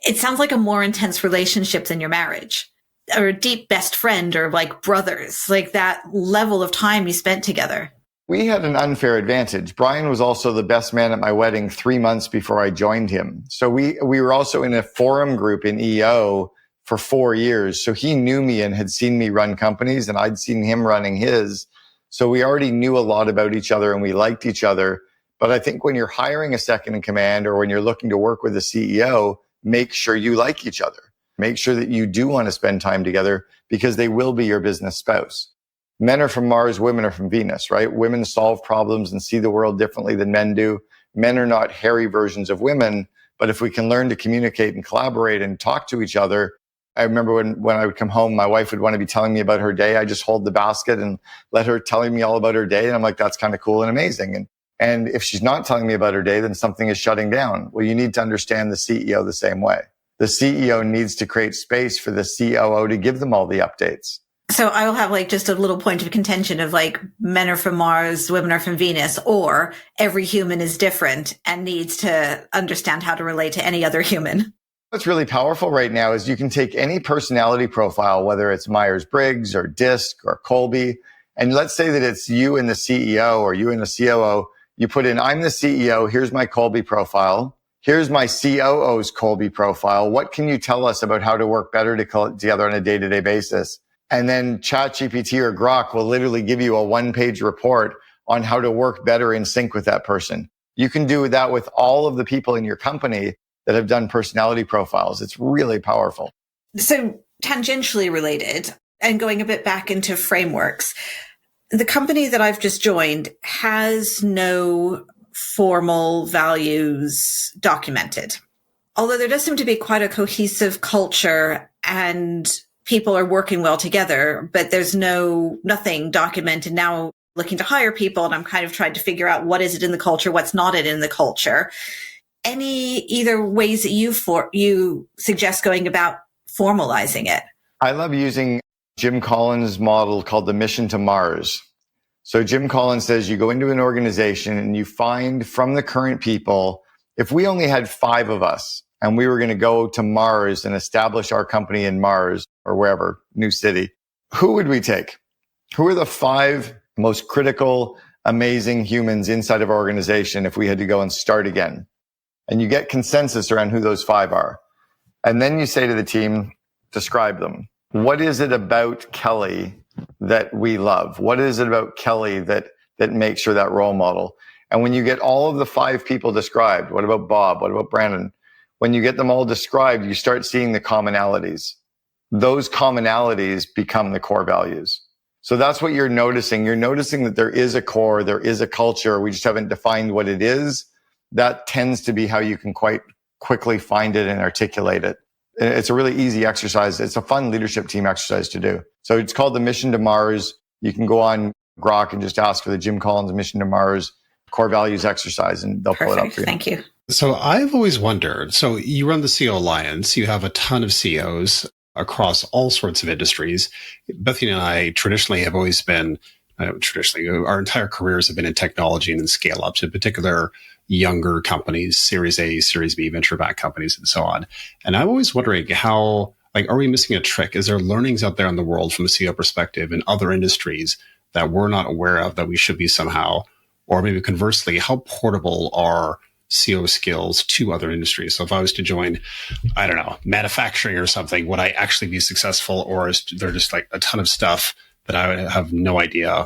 Speaker 3: It sounds like a more intense relationship than your marriage, or a deep best friend, or like brothers, like that level of time you spent together.
Speaker 4: We had an unfair advantage. Brian was also the best man at my wedding 3 months before I joined him. So we were also in a forum group in EO for 4 years. So he knew me and had seen me run companies and I'd seen him running his. So we already knew a lot about each other and we liked each other. But I think when you're hiring a second in command or when you're looking to work with a CEO, make sure you like each other. Make sure that you do want to spend time together because they will be your business spouse. Men are from Mars, women are from Venus, right? Women solve problems and see the world differently than men do. Men are not hairy versions of women, but if we can learn to communicate and collaborate and talk to each other. I remember when I would come home, my wife would want to be telling me about her day. I just hold the basket and let her telling me all about her day. And I'm like, that's kind of cool and amazing. And if she's not telling me about her day, then something is shutting down. Well, you need to understand the CEO the same way. The CEO needs to create space for the COO to give them all the updates.
Speaker 3: So I will have like just a little point of contention of like men are from Mars, women are from Venus, or every human is different and needs to understand how to relate to any other human.
Speaker 4: What's really powerful right now is you can take any personality profile, whether it's Myers-Briggs or DISC or Colby, and let's say that it's you and the CEO or you and the COO. You put in, I'm the CEO, here's my Colby profile. Here's my COO's Colby profile. What can you tell us about how to work better together on a day-to-day basis? And then ChatGPT or Grok will literally give you a one-page report on how to work better in sync with that person. You can do that with all of the people in your company that have done personality profiles. It's really powerful.
Speaker 3: So tangentially related and going a bit back into frameworks, the company that I've just joined has no formal values documented. although there does seem to be quite a cohesive culture and people are working well together, but there's nothing documented now looking to hire people. And I'm kind of trying to figure out what is it in the culture, what's not it in the culture. Any either ways that you suggest going about formalizing it?
Speaker 4: I love using Jim Collins' model called the mission to Mars. So Jim Collins says you go into an organization and you find from the current people, if we only had 5 of us and we were going to go to Mars and establish our company in Mars or wherever, new city, who would we take? Who are the 5 most critical, amazing humans inside of our organization if we had to go and start again? And you get consensus around who those 5 are. And then you say to the team, describe them. What is it about Kelly that we love? What is it about Kelly that makes her that role model? And when you get all of the 5 people described, what about Bob? What about Brandon? When you get them all described, you start seeing the commonalities. Those commonalities become the core values. So that's what you're noticing. You're noticing that there is a core, there is a culture. We just haven't defined what it is. That tends to be how you can quite quickly find it and articulate it. It's a really easy exercise. It's a fun leadership team exercise to do. So it's called the Mission to Mars. You can go on Grok and just ask for the Jim Collins Mission to Mars core values exercise and they'll pull it up for you.
Speaker 3: Thank you.
Speaker 1: So I've always wondered, so you run the COO Alliance, you have a ton of CEOs across all sorts of industries. Bethany and I traditionally have always been, our entire careers have been in technology and in scale ups, in particular younger companies, Series A, Series B, venture-backed companies, and so on. And I'm always wondering how, are we missing a trick? Is there learnings out there in the world from a CEO perspective in other industries that we're not aware of that we should be somehow? Or maybe conversely, how portable are CEO skills to other industries? So if I was to join, I don't know, manufacturing or something, would I actually be successful? Or is there just a ton of stuff that I have no idea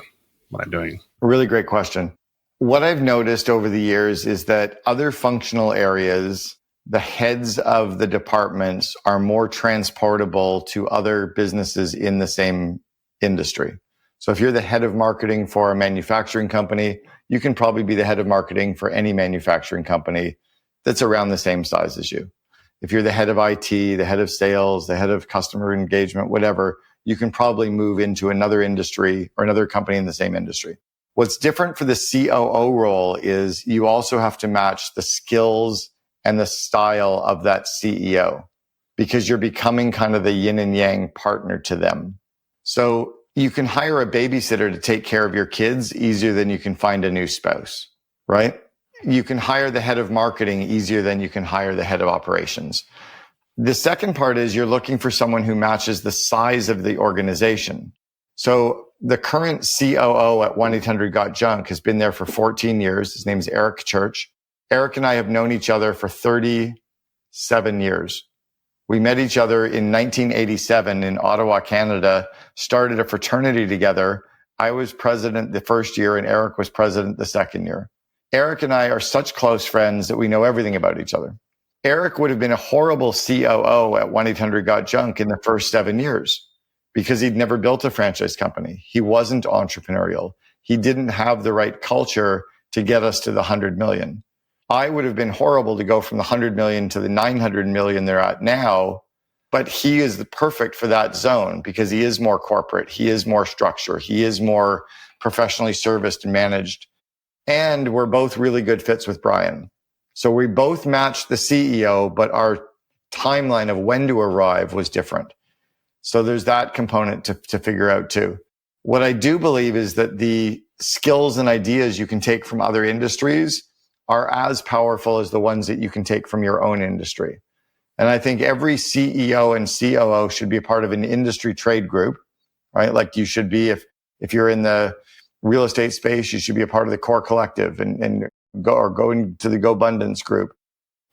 Speaker 1: what I'm doing?
Speaker 4: Really great question. What I've noticed over the years is that other functional areas, the heads of the departments are more transportable to other businesses in the same industry. So if you're the head of marketing for a manufacturing company, you can probably be the head of marketing for any manufacturing company that's around the same size as you. If you're the head of IT, the head of sales, the head of customer engagement, whatever, you can probably move into another industry or another company in the same industry. What's different for the COO role is you also have to match the skills and the style of that CEO because you're becoming kind of the yin and yang partner to them. So you can hire a babysitter to take care of your kids easier than you can find a new spouse, right? You can hire the head of marketing easier than you can hire the head of operations. The second part is you're looking for someone who matches the size of the organization. So the current COO at 1-800-GOT-JUNK has been there for 14 years. His name is Eric Church. Eric and I have known each other for 37 years. We met each other in 1987 in Ottawa, Canada, started a fraternity together. I was president the first year and Eric was president the second year. Eric and I are such close friends that we know everything about each other. Eric would have been a horrible COO at 1-800-GOT-JUNK in the first 7 years because he'd never built a franchise company. He wasn't entrepreneurial. He didn't have the right culture to get us to the 100 million. I would have been horrible to go from the 100 million to the 900 million they're at now, but he is perfect for that zone because he is more corporate. He is more structure. He is more professionally serviced and managed. And we're both really good fits with Brian. So we both matched the CEO, but our timeline of when to arrive was different. So there's that component to figure out too. What I do believe is that the skills and ideas you can take from other industries are as powerful as the ones that you can take from your own industry. And I think every CEO and COO should be a part of an industry trade group, right? Like you should be, if you're in the real estate space, you should be a part of the Core Collective and go into the GoBundance group.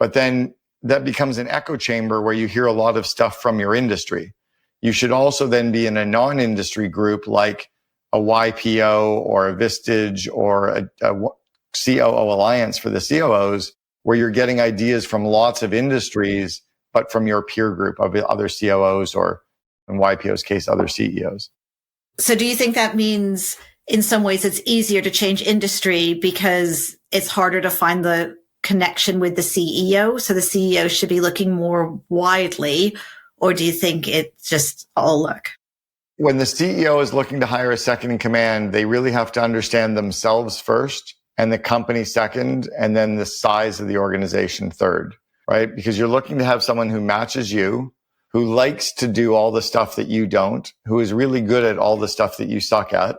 Speaker 4: But then that becomes an echo chamber where you hear a lot of stuff from your industry. You should also then be in a non-industry group like a YPO or a Vistage or a COO Alliance for the COOs, where you're getting ideas from lots of industries, but from your peer group of other COOs or, in YPO's case, other CEOs.
Speaker 3: So do you think that means in some ways it's easier to change industry because it's harder to find the connection with the CEO? So the CEO should be looking more widely, or do you think it's just all luck?
Speaker 4: When the CEO is looking to hire a second in command, they really have to understand themselves first and the company second, and then the size of the organization third, right? Because you're looking to have someone who matches you, who likes to do all the stuff that you don't, who is really good at all the stuff that you suck at.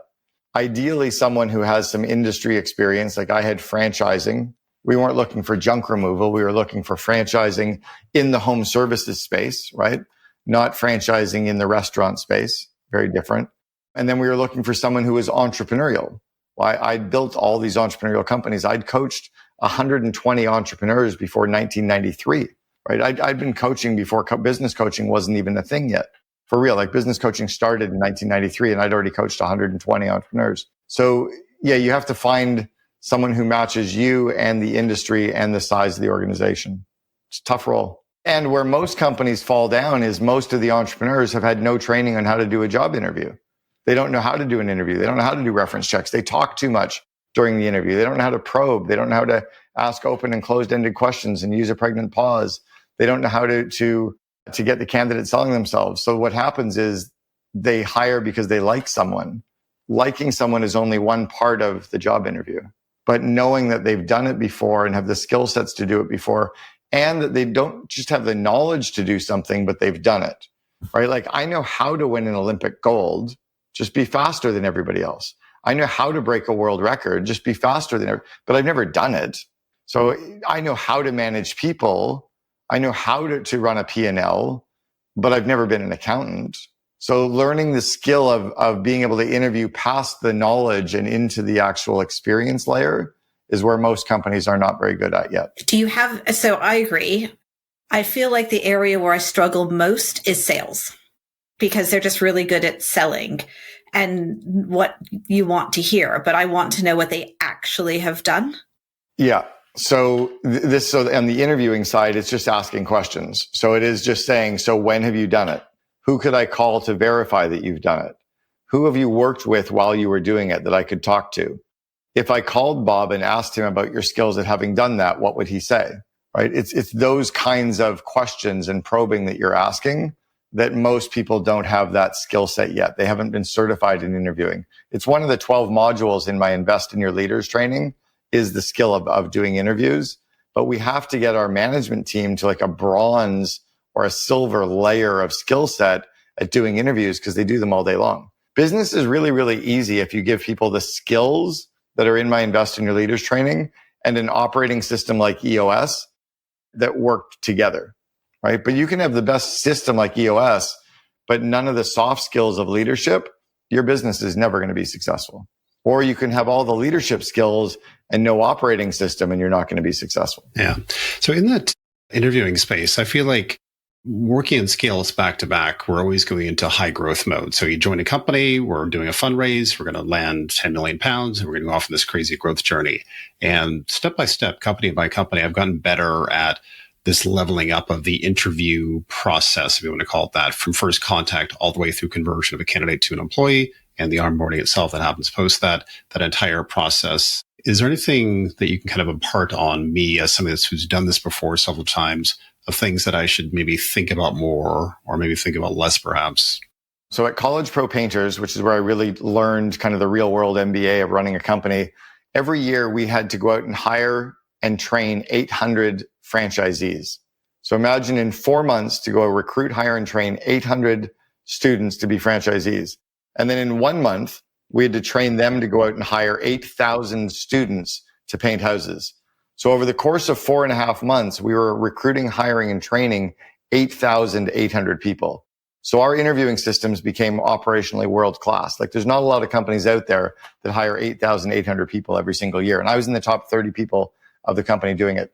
Speaker 4: Ideally, someone who has some industry experience, like I had franchising. We weren't looking for junk removal. We were looking for franchising in the home services space, right? Not franchising in the restaurant space. Very different. And then we were looking for someone who was entrepreneurial. Well, I'd built all these entrepreneurial companies. I'd coached 120 entrepreneurs before 1993, right? I'd been coaching before business coaching wasn't even a thing yet. For real, like business coaching started in 1993 and I'd already coached 120 entrepreneurs. So yeah, you have to find someone who matches you and the industry and the size of the organization. It's a tough role. And where most companies fall down is most of the entrepreneurs have had no training on how to do a job interview. They don't know how to do an interview. They don't know how to do reference checks. They talk too much during the interview. They don't know how to probe. They don't know how to ask open and closed-ended questions and use a pregnant pause. They don't know how to get the candidate selling themselves. So what happens is they hire because they like someone. Liking someone is only one part of the job interview. But knowing that they've done it before and have the skill sets to do it before, and that they don't just have the knowledge to do something, but they've done it, right? Like I know how to win an Olympic gold, just be faster than everybody else. I know how to break a world record, just be faster than everybody, but I've never done it. So I know how to manage people. I know how to run a P&L, but I've never been an accountant. So learning the skill of being able to interview past the knowledge and into the actual experience layer is where most companies are not very good at yet.
Speaker 3: So I agree. I feel like the area where I struggle most is sales, because they're just really good at selling and what you want to hear, but I want to know what they actually have done.
Speaker 4: Yeah. So on the interviewing side, it's just asking questions. So it is just saying, so when have you done it? Who could I call to verify that you've done it? Who have you worked with while you were doing it that I could talk to? If I called Bob and asked him about your skills at having done that, what would he say? Right? It's those kinds of questions and probing that you're asking that most people don't have that skill set yet. They haven't been certified in interviewing. It's one of the 12 modules in my Invest in Your Leaders training is the skill of doing interviews. But we have to get our management team to like a bronze or a silver layer of skill set at doing interviews because they do them all day long. Business is really, really easy if you give people the skills that are in my Invest in Your Leaders training and an operating system like EOS that work together, right? But you can have the best system like EOS, but none of the soft skills of leadership, your business is never going to be successful. Or you can have all the leadership skills and no operating system and you're not going to be successful.
Speaker 1: Yeah. So in that interviewing space, I feel like working in scales back to back, we're always going into high growth mode. So you join a company, we're doing a fundraise, we're going to land 10 million pounds, and we're going to go off on this crazy growth journey. And step by step, company by company, I've gotten better at this leveling up of the interview process, if you want to call it that, from first contact all the way through conversion of a candidate to an employee and the onboarding itself that happens post that entire process. Is there anything that you can kind of impart on me as somebody who's done this before several times, of things that I should maybe think about more or maybe think about less, perhaps?
Speaker 4: So at College Pro Painters, which is where I really learned kind of the real world MBA of running a company, every year we had to go out and hire and train 800 franchisees. So imagine in 4 months to go recruit, hire, and train 800 students to be franchisees. And then in 1 month, we had to train them to go out and hire 8,000 students to paint houses. So over the course of 4.5 months, we were recruiting, hiring, and training 8,800 people. So our interviewing systems became operationally world-class. Like there's not a lot of companies out there that hire 8,800 people every single year. And I was in the top 30 people of the company doing it.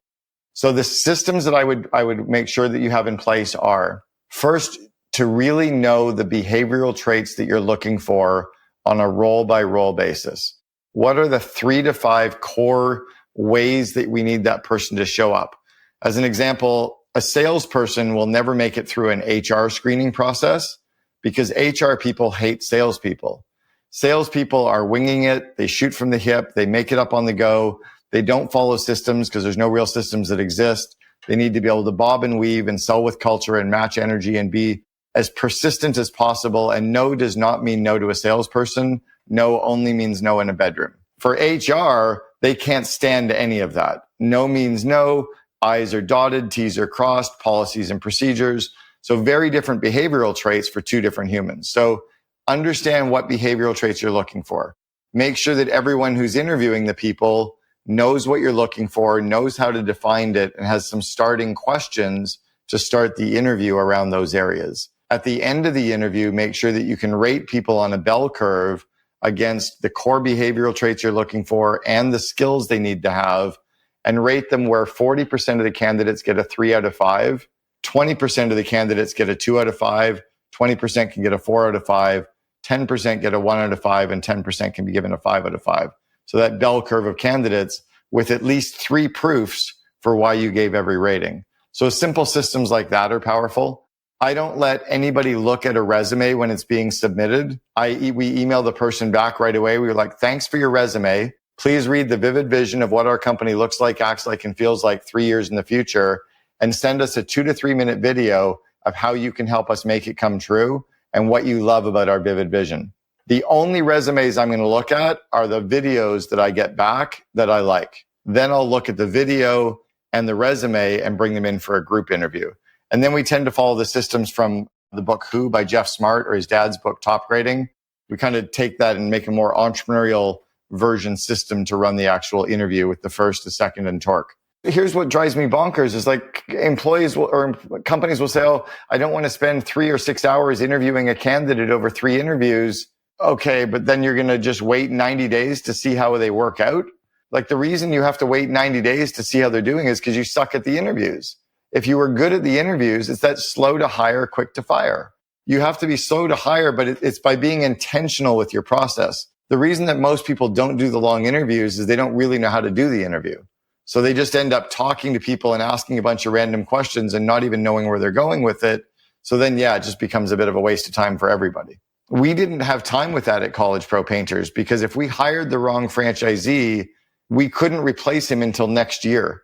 Speaker 4: So the systems that I would make sure that you have in place are, first, to really know the behavioral traits that you're looking for on a role-by-role basis. What are the 3 to 5 core ways that we need that person to show up? As an example, a salesperson will never make it through an HR screening process because HR people hate salespeople. Salespeople are winging it. They shoot from the hip. They make it up on the go. They don't follow systems because there's no real systems that exist. They need to be able to bob and weave and sell with culture and match energy and be as persistent as possible. And no does not mean no to a salesperson. No only means no in a bedroom. For HR, they can't stand any of that. No means no. I's are dotted, T's are crossed, policies and procedures. So very different behavioral traits for two different humans. So understand what behavioral traits you're looking for. Make sure that everyone who's interviewing the people knows what you're looking for, knows how to define it, and has some starting questions to start the interview around those areas. At the end of the interview, make sure that you can rate people on a bell curve against the core behavioral traits you're looking for and the skills they need to have, and rate them where 40% of the candidates get a 3 out of 5, 20% of the candidates get a 2 out of 5, 20% can get a 4 out of 5, 10% get a 1 out of 5, and 10% can be given a 5 out of 5. So that bell curve of candidates with at least 3 proofs for why you gave every rating. So simple systems like that are powerful. I don't let anybody look at a resume when it's being submitted. We email the person back right away. We were like, thanks for your resume. Please read the vivid vision of what our company looks like, acts like, and feels like 3 years in the future, and send us a 2 to 3 minute video of how you can help us make it come true and what you love about our vivid vision. The only resumes I'm going to look at are the videos that I get back that I like. Then I'll look at the video and the resume and bring them in for a group interview. And then we tend to follow the systems from the book Who by Jeff Smart, or his dad's book Top Grading. We kind of take that and make a more entrepreneurial version system to run the actual interview with the first, the second, and torque. Here's what drives me bonkers is like employees or companies will say, oh, I don't want to spend 3 or 6 hours interviewing a candidate over 3 interviews. Okay, but then you're going to just wait 90 days to see how they work out. Like the reason you have to wait 90 days to see how they're doing is because you suck at the interviews. If you were good at the interviews, it's that slow to hire, quick to fire. You have to be slow to hire, but it's by being intentional with your process. The reason that most people don't do the long interviews is they don't really know how to do the interview. So they just end up talking to people and asking a bunch of random questions and not even knowing where they're going with it. So then, yeah, it just becomes a bit of a waste of time for everybody. We didn't have time with that at College Pro Painters because if we hired the wrong franchisee, we couldn't replace him until next year.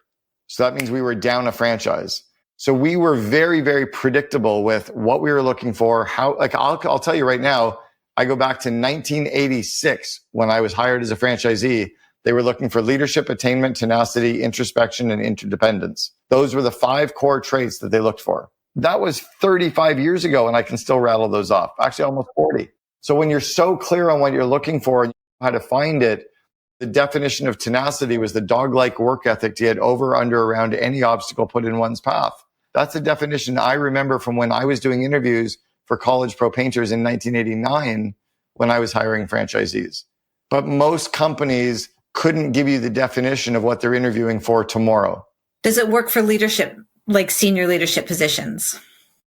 Speaker 4: So that means we were down a franchise. So we were very, very predictable with what we were looking for. How, like, I'll tell you right now, I go back to 1986 when I was hired as a franchisee. They were looking for leadership, attainment, tenacity, introspection, and interdependence. Those were the 5 core traits that they looked for. That was 35 years ago, and I can still rattle those off. Actually, almost 40. So when you're so clear on what you're looking for and how to find it, the definition of tenacity was the dog-like work ethic to get over, under, around any obstacle put in one's path. That's the definition I remember from when I was doing interviews for College Pro Painters in 1989 when I was hiring franchisees. But most companies couldn't give you the definition of what they're interviewing for tomorrow.
Speaker 3: Does it work for leadership, like senior leadership positions?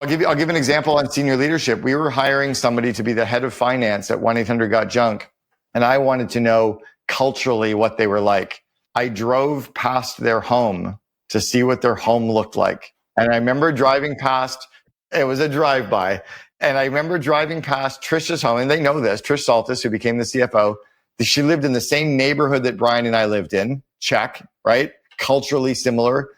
Speaker 4: I'll give an example on senior leadership. We were hiring somebody to be the head of finance at 1-800-GOT-JUNK, and I wanted to know culturally what they were like. I drove past their home to see what their home looked like. And I remember driving past, it was a drive-by, and I remember driving past Trisha's home, and they know this, Trish Saltis, who became the CFO. She lived in the same neighborhood that Brian and I lived in. Check, right? Culturally similar.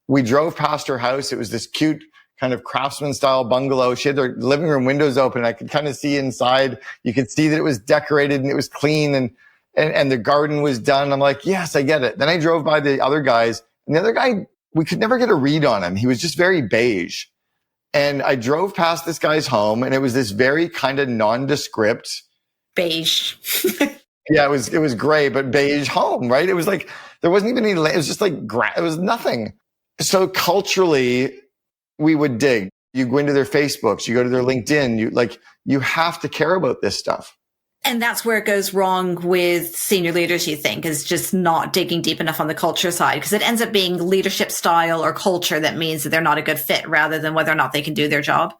Speaker 4: We drove past her house. It was this cute kind of craftsman-style bungalow. She had her living room windows open. I could kind of see inside. You could see that it was decorated and it was clean, and the garden was done. I'm like, yes, I get it. Then I drove by the other guys, and the other guy, we could never get a read on him. He was just very beige. And I drove past this guy's home, and it was this very kind of nondescript
Speaker 3: Beige.
Speaker 4: Yeah, it was gray, but beige home, right? It was like, there wasn't even any, it was just like, it was nothing. So culturally, we would dig. You go into their Facebooks, you go to their LinkedIn, you have to care about this stuff.
Speaker 3: And that's where it goes wrong with senior leaders, you think, is just not digging deep enough on the culture side, because it ends up being leadership style or culture that means that they're not a good fit rather than whether or not they can do their job.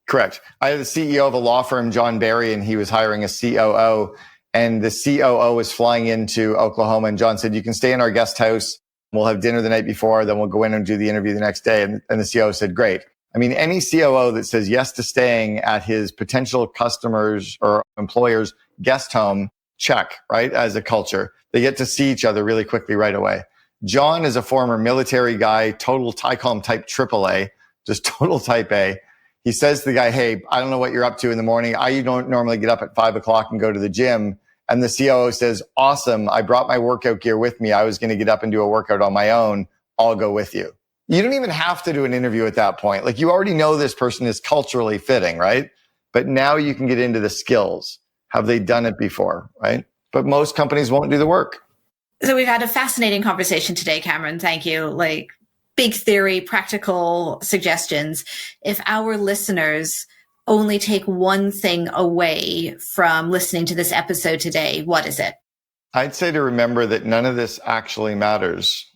Speaker 3: Correct.
Speaker 4: I had the CEO of a law firm, John Barry, and he was hiring a COO, and the COO was flying into Oklahoma, and John said, you can stay in our guest house. We'll have dinner the night before, then we'll go in and do the interview the next day. And the COO said, great. I mean, any COO that says yes to staying at his potential customers or employers' guest home check, right? As a culture, they get to see each other really quickly right away. John is a former military guy, I call him type AAA, just total type A. He says to the guy, hey, I don't know what you're up to in the morning. I don't normally get up at 5 o'clock and go to the gym. And the COO says, awesome. I brought my workout gear with me. I was going to get up and do a workout on my own. I'll go with you. You don't even have to do an interview at that point. Like, you already know this person is culturally fitting, right? But now you can get into the skills. Have they done it before, right? But most companies won't do the work.
Speaker 3: So we've had a fascinating conversation today, Cameron. Thank you. Like, big theory, practical suggestions. If our listeners only take one thing away from listening to this episode today, what is it?
Speaker 4: I'd say to remember that none of this actually matters.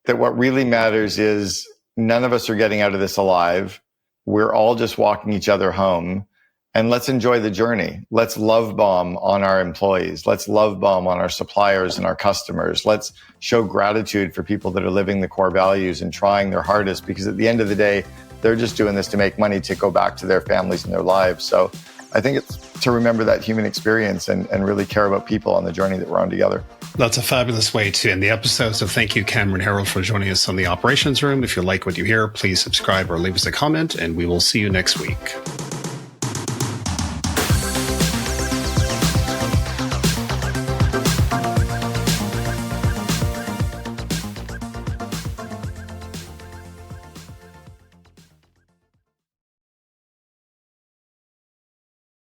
Speaker 4: That what really matters is none of us are getting out of this alive. We're all just walking each other home. And let's enjoy the journey. Let's love bomb on our employees. Let's love bomb on our suppliers and our customers. Let's show gratitude for people that are living the core values and trying their hardest, because at the end of the day, they're just doing this to make money to go back to their families and their lives. So I think it's to remember that human experience and really care about people on the journey that we're on together.
Speaker 1: That's a fabulous way to end the episode. So thank you, Cameron Herold, for joining us on the Operations Room. If you like what you hear, please subscribe or leave us a comment, and we will see you next week.